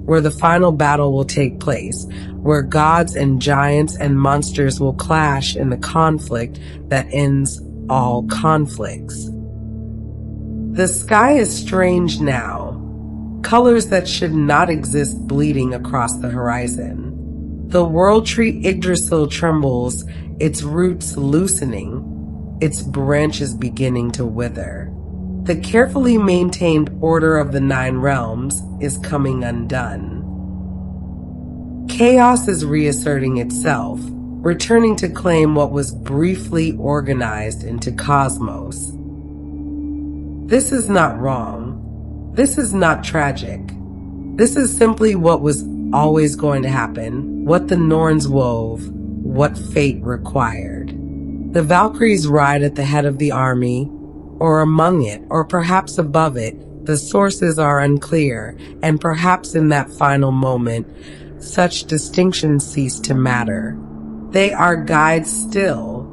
where the final battle will take place, where gods and giants and monsters will clash in the conflict that ends all conflicts. The sky is strange now, colors that should not exist bleeding across the horizon. The world tree Yggdrasil trembles, its roots loosening, its branches beginning to wither. The carefully maintained order of the 9 realms is coming undone. Chaos is reasserting itself, returning to claim what was briefly organized into cosmos. This is not wrong. This is not tragic. This is simply what was always going to happen, what the Norns wove, what fate required. The Valkyries ride at the head of the army, or among it, or perhaps above it. The sources are unclear, and perhaps in that final moment, such distinctions cease to matter. They are guides still,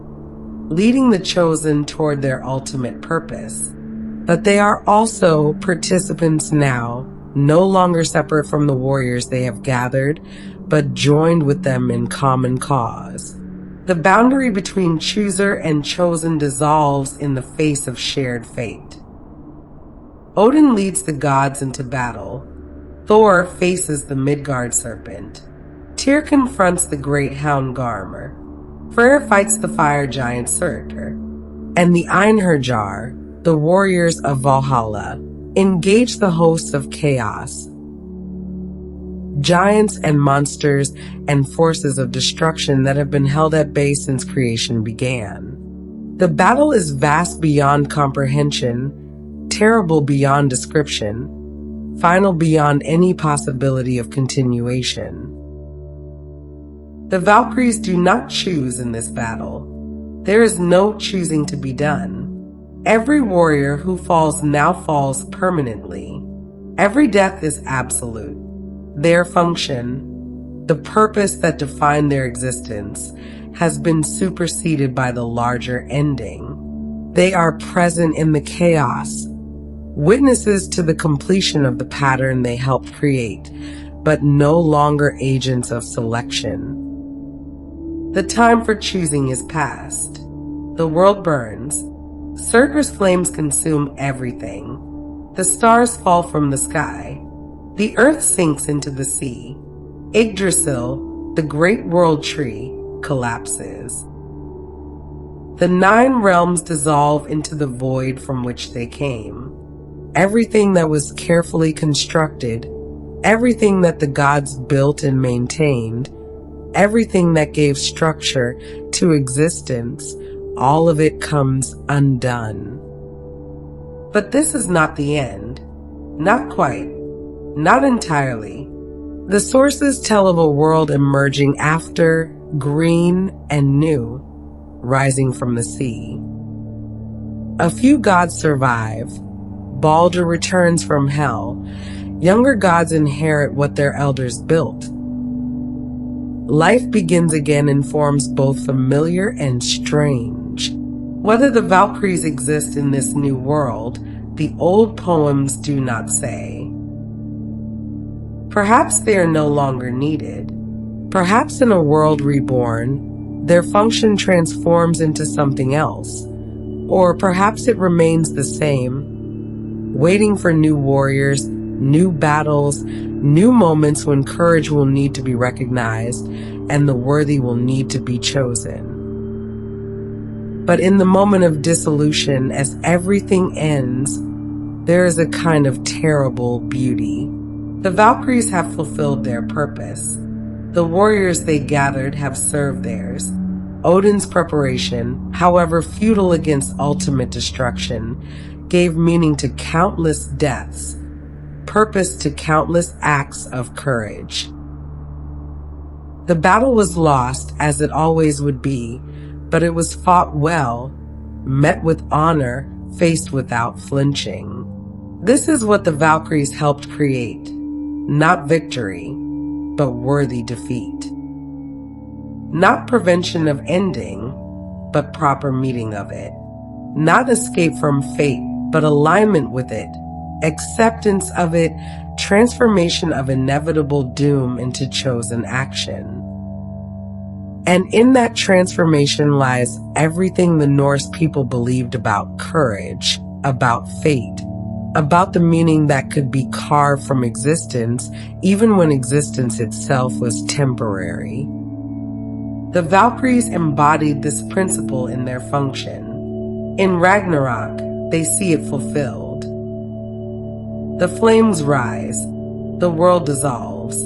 leading the chosen toward their ultimate purpose. But they are also participants now, no longer separate from the warriors they have gathered, but joined with them in common cause. The boundary between chooser and chosen dissolves in the face of shared fate. Odin leads the gods into battle. Thor faces the Midgard serpent. Tyr confronts the great hound Garmr. Freyr fights the fire giant Surtur. And the Einherjar, the warriors of Valhalla, engage the hosts of chaos. giants and monsters and forces of destruction that have been held at bay since creation began. The battle is vast beyond comprehension, terrible beyond description, final beyond any possibility of continuation. The Valkyries do not choose in this battle. There is no choosing to be done. Every warrior who falls now falls permanently. Every death is absolute. Their function, the purpose that defined their existence, has been superseded by the larger ending. They are present in the chaos, witnesses to the completion of the pattern they helped create, but no longer agents of selection. The time for choosing is past. The world burns. Surtur's flames consume everything. The stars fall from the sky. The earth sinks into the sea. Yggdrasil, the great world tree, collapses. The 9 realms dissolve into the void from which they came. Everything that was carefully constructed, everything that the gods built and maintained, everything that gave structure to existence, all of it comes undone. But this is not the end. Not quite. Not entirely. The sources tell of a world emerging after, green and new, rising from the sea. A few gods survive. Balder returns from hell. Younger gods inherit what their elders built. Life begins again in forms both familiar and strange. Whether the Valkyries exist in this new world, the old poems do not say. Perhaps they are no longer needed. Perhaps in a world reborn, their function transforms into something else. Or perhaps it remains the same, waiting for new warriors, new battles, new moments when courage will need to be recognized and the worthy will need to be chosen. But in the moment of dissolution, as everything ends, there is a kind of terrible beauty. The Valkyries have fulfilled their purpose. The warriors they gathered have served theirs. Odin's preparation, however futile against ultimate destruction, gave meaning to countless deaths, purpose to countless acts of courage. The battle was lost, as it always would be, but it was fought well, met with honor, faced without flinching. This is what the Valkyries helped create. Not victory, but worthy defeat. Not prevention of ending, but proper meeting of it. Not escape from fate, but alignment with it. Acceptance of it, transformation of inevitable doom into chosen action. And in that transformation lies everything the Norse people believed about courage, about fate, about the meaning that could be carved from existence, even when existence itself was temporary. The Valkyries embodied this principle in their function. In Ragnarok, they see it fulfilled. The flames rise, the world dissolves,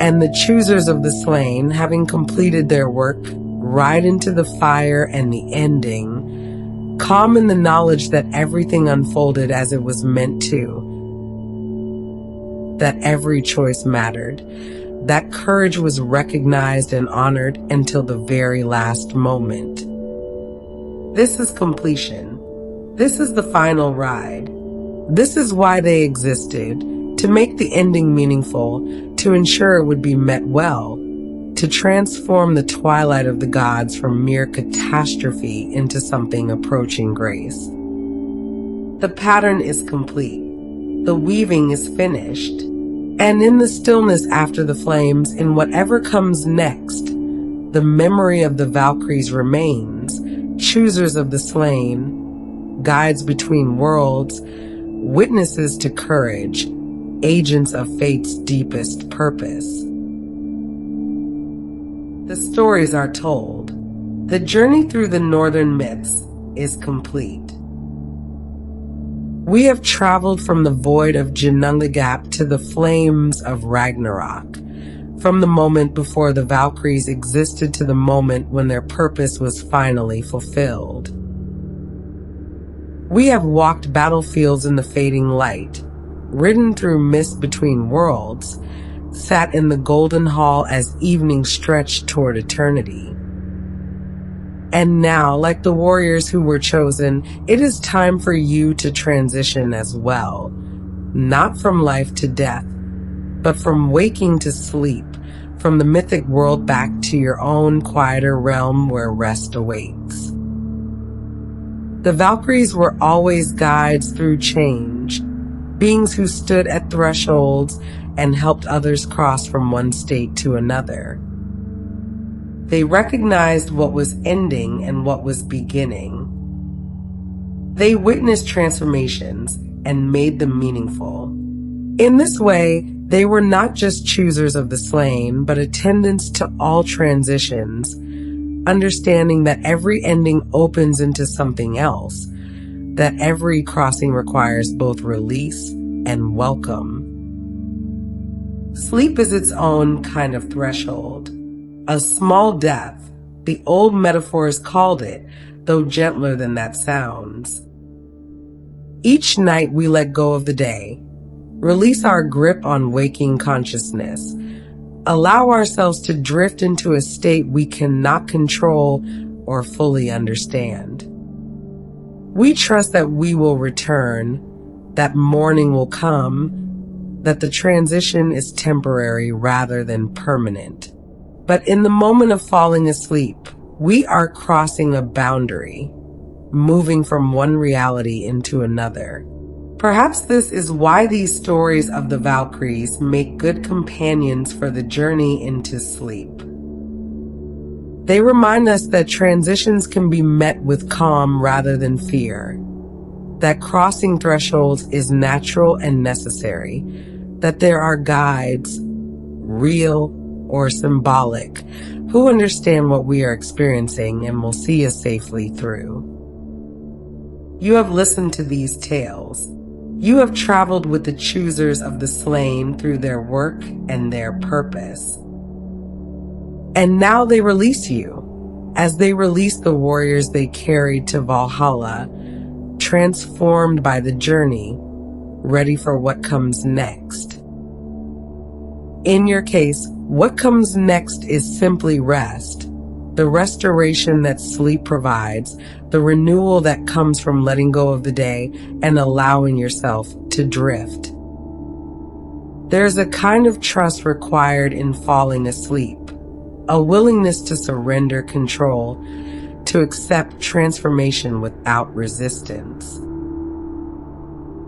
and the choosers of the slain, having completed their work, ride into the fire and the ending, calm in the knowledge that everything unfolded as it was meant to, that every choice mattered, that courage was recognized and honored until the very last moment. This is completion. This is the final ride. This is why they existed, to make the ending meaningful, to ensure it would be met well, to transform the twilight of the gods from mere catastrophe into something approaching grace. The pattern is complete. The weaving is finished. And in the stillness after the flames, in whatever comes next, the memory of the Valkyries remains, choosers of the slain, guides between worlds, witnesses to courage, agents of fate's deepest purpose. The stories are told. The journey through the northern myths is complete. We have traveled from the void of Ginnungagap to the flames of Ragnarok, from the moment before the Valkyries existed to the moment when their purpose was finally fulfilled. We have walked battlefields in the fading light, ridden through mist between worlds, sat in the golden hall as evening stretched toward eternity. And now, like the warriors who were chosen, it is time for you to transition as well, not from life to death, but from waking to sleep, from the mythic world back to your own quieter realm where rest awaits. The Valkyries were always guides through change, beings who stood at thresholds and helped others cross from one state to another. They recognized what was ending and what was beginning. They witnessed transformations and made them meaningful. In this way, they were not just choosers of the slain, but attendants to all transitions, understanding that every ending opens into something else, that every crossing requires both release and welcome. Sleep is its own kind of threshold, a small death. The old metaphors called it, though gentler than that sounds. Each night we let go of the day, release our grip on waking consciousness, allow ourselves to drift into a state we cannot control or fully understand. We trust that we will return, that morning will come, that the transition is temporary rather than permanent. But in the moment of falling asleep, we are crossing a boundary, moving from one reality into another. Perhaps this is why these stories of the Valkyries make good companions for the journey into sleep. They remind us that transitions can be met with calm rather than fear, that crossing thresholds is natural and necessary, that there are guides, real or symbolic, who understand what we are experiencing and will see us safely through. You have listened to these tales. You have traveled with the choosers of the slain through their work and their purpose. And now they release you, as they release the warriors they carried to Valhalla, transformed by the journey, ready for what comes next. In your case, what comes next is simply rest, the restoration that sleep provides, the renewal that comes from letting go of the day and allowing yourself to drift. There's a kind of trust required in falling asleep, a willingness to surrender control, to accept transformation without resistance.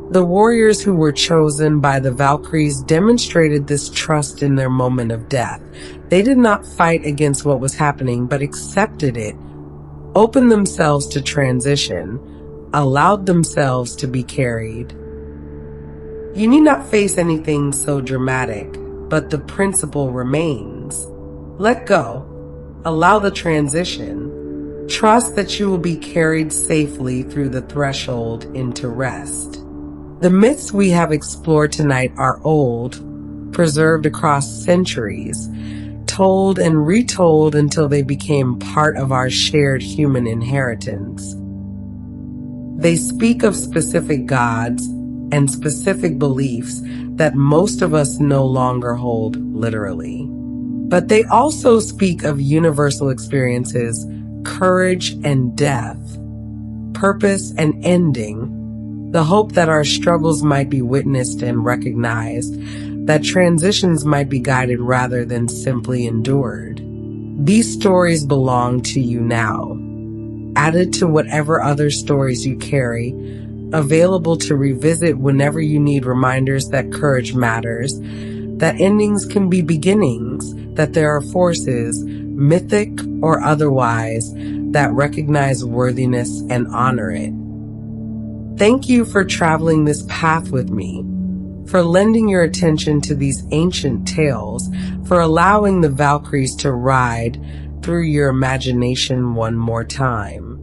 The warriors who were chosen by the Valkyries demonstrated this trust in their moment of death. They did not fight against what was happening, but accepted it, opened themselves to transition, allowed themselves to be carried. You need not face anything so dramatic, but the principle remains. Let go. Allow the transition. Trust that you will be carried safely through the threshold into rest. The myths we have explored tonight are old, preserved across centuries, told and retold until they became part of our shared human inheritance. They speak of specific gods and specific beliefs that most of us no longer hold literally. But they also speak of universal experiences, courage and death, purpose and ending, the hope that our struggles might be witnessed and recognized, that transitions might be guided rather than simply endured. These stories belong to you now, added to whatever other stories you carry, available to revisit whenever you need reminders that courage matters, that endings can be beginnings, that there are forces, mythic or otherwise, that recognize worthiness and honor it. Thank you for traveling this path with me, for lending your attention to these ancient tales, for allowing the Valkyries to ride through your imagination one more time.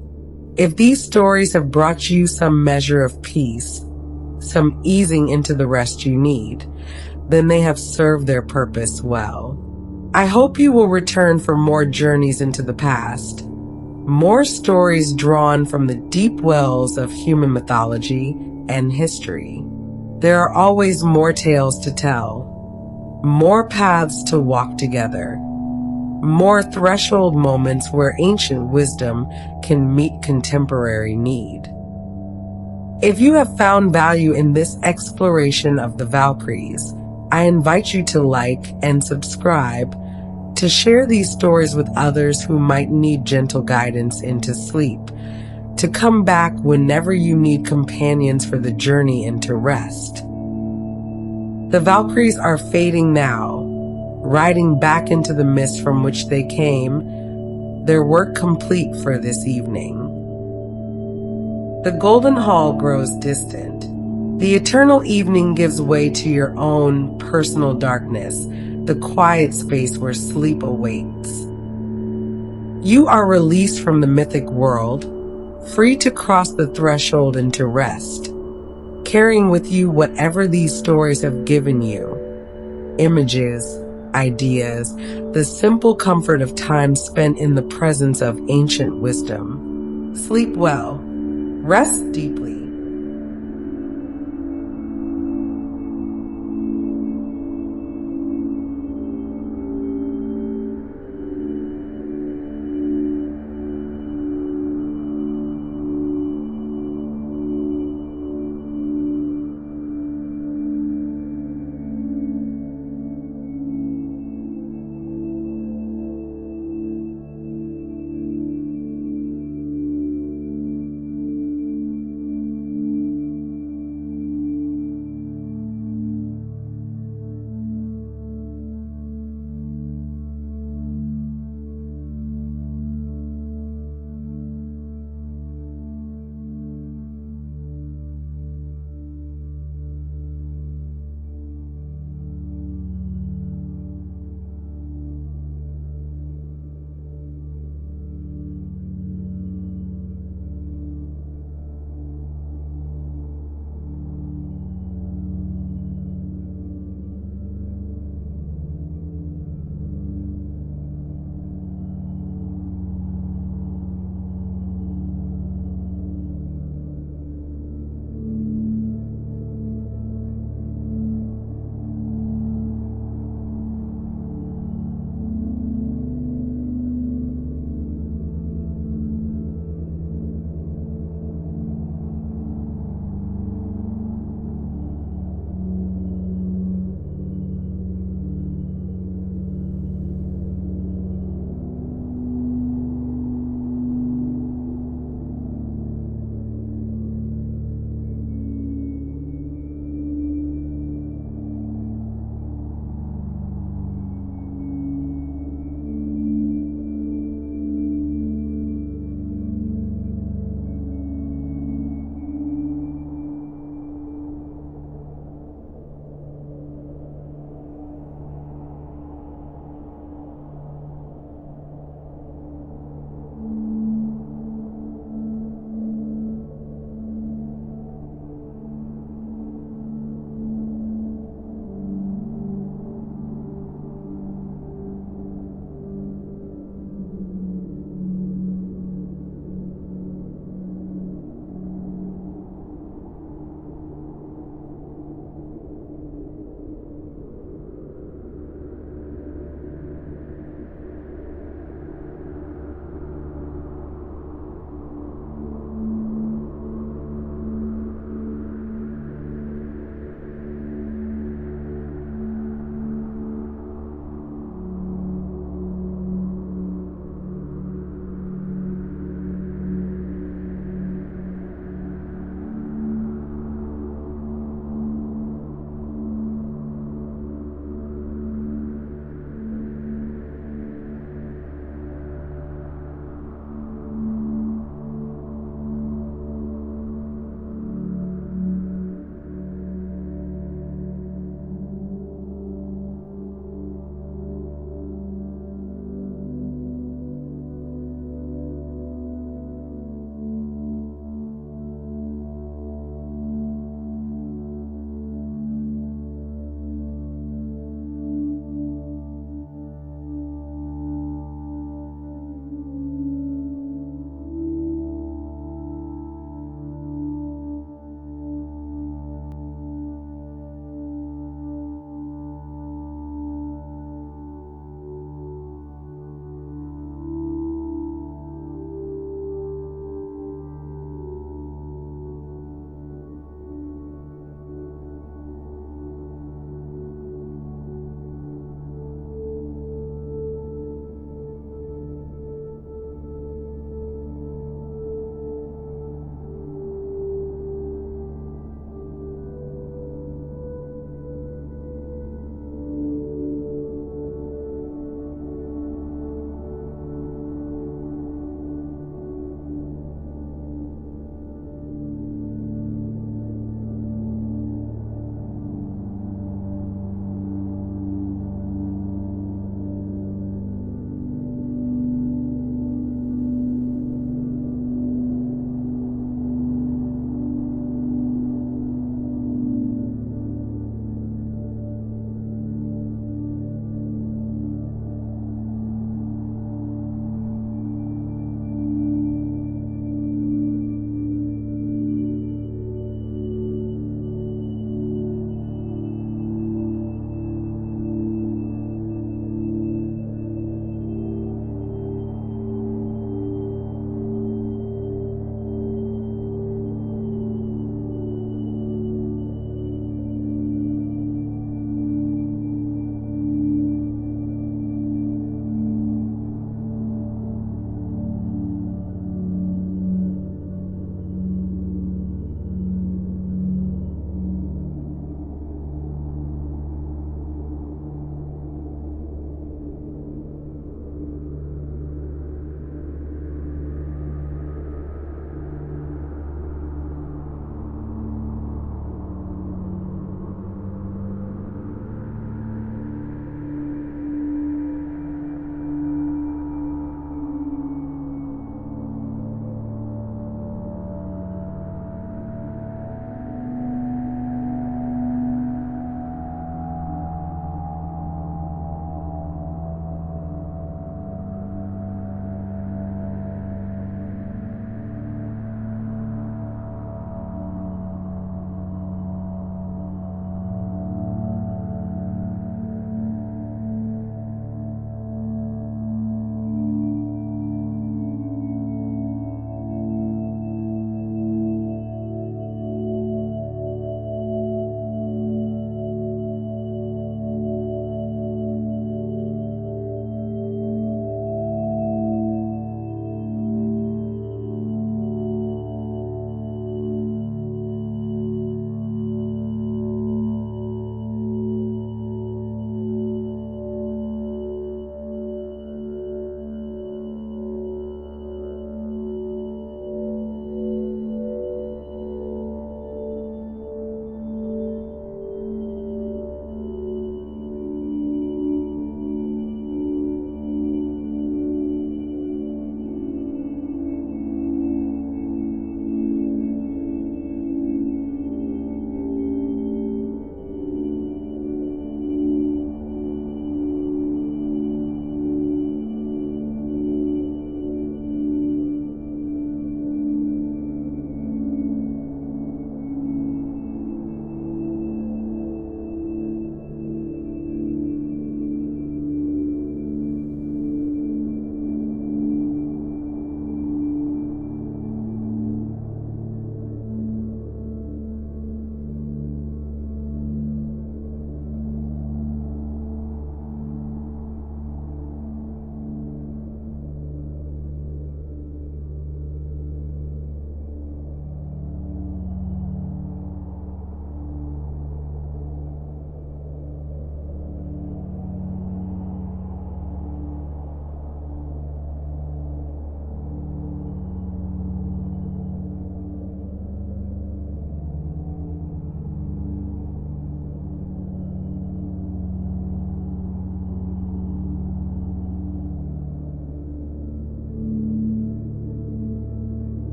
If these stories have brought you some measure of peace, some easing into the rest you need, then they have served their purpose well. I hope you will return for more journeys into the past, more stories drawn from the deep wells of human mythology and history. There are always more tales to tell, more paths to walk together, more threshold moments where ancient wisdom can meet contemporary need. If you have found value in this exploration of the Valkyries, I invite you to like and subscribe, to share these stories with others who might need gentle guidance into sleep, to come back whenever you need companions for the journey into rest. The Valkyries are fading now, riding back into the mist from which they came, their work complete for this evening. The golden hall grows distant. The eternal evening gives way to your own personal darkness, the quiet space where sleep awaits. You are released from the mythic world, free to cross the threshold into rest, carrying with you whatever these stories have given you: images, ideas, the simple comfort of time spent in the presence of ancient wisdom. Sleep well, rest deeply,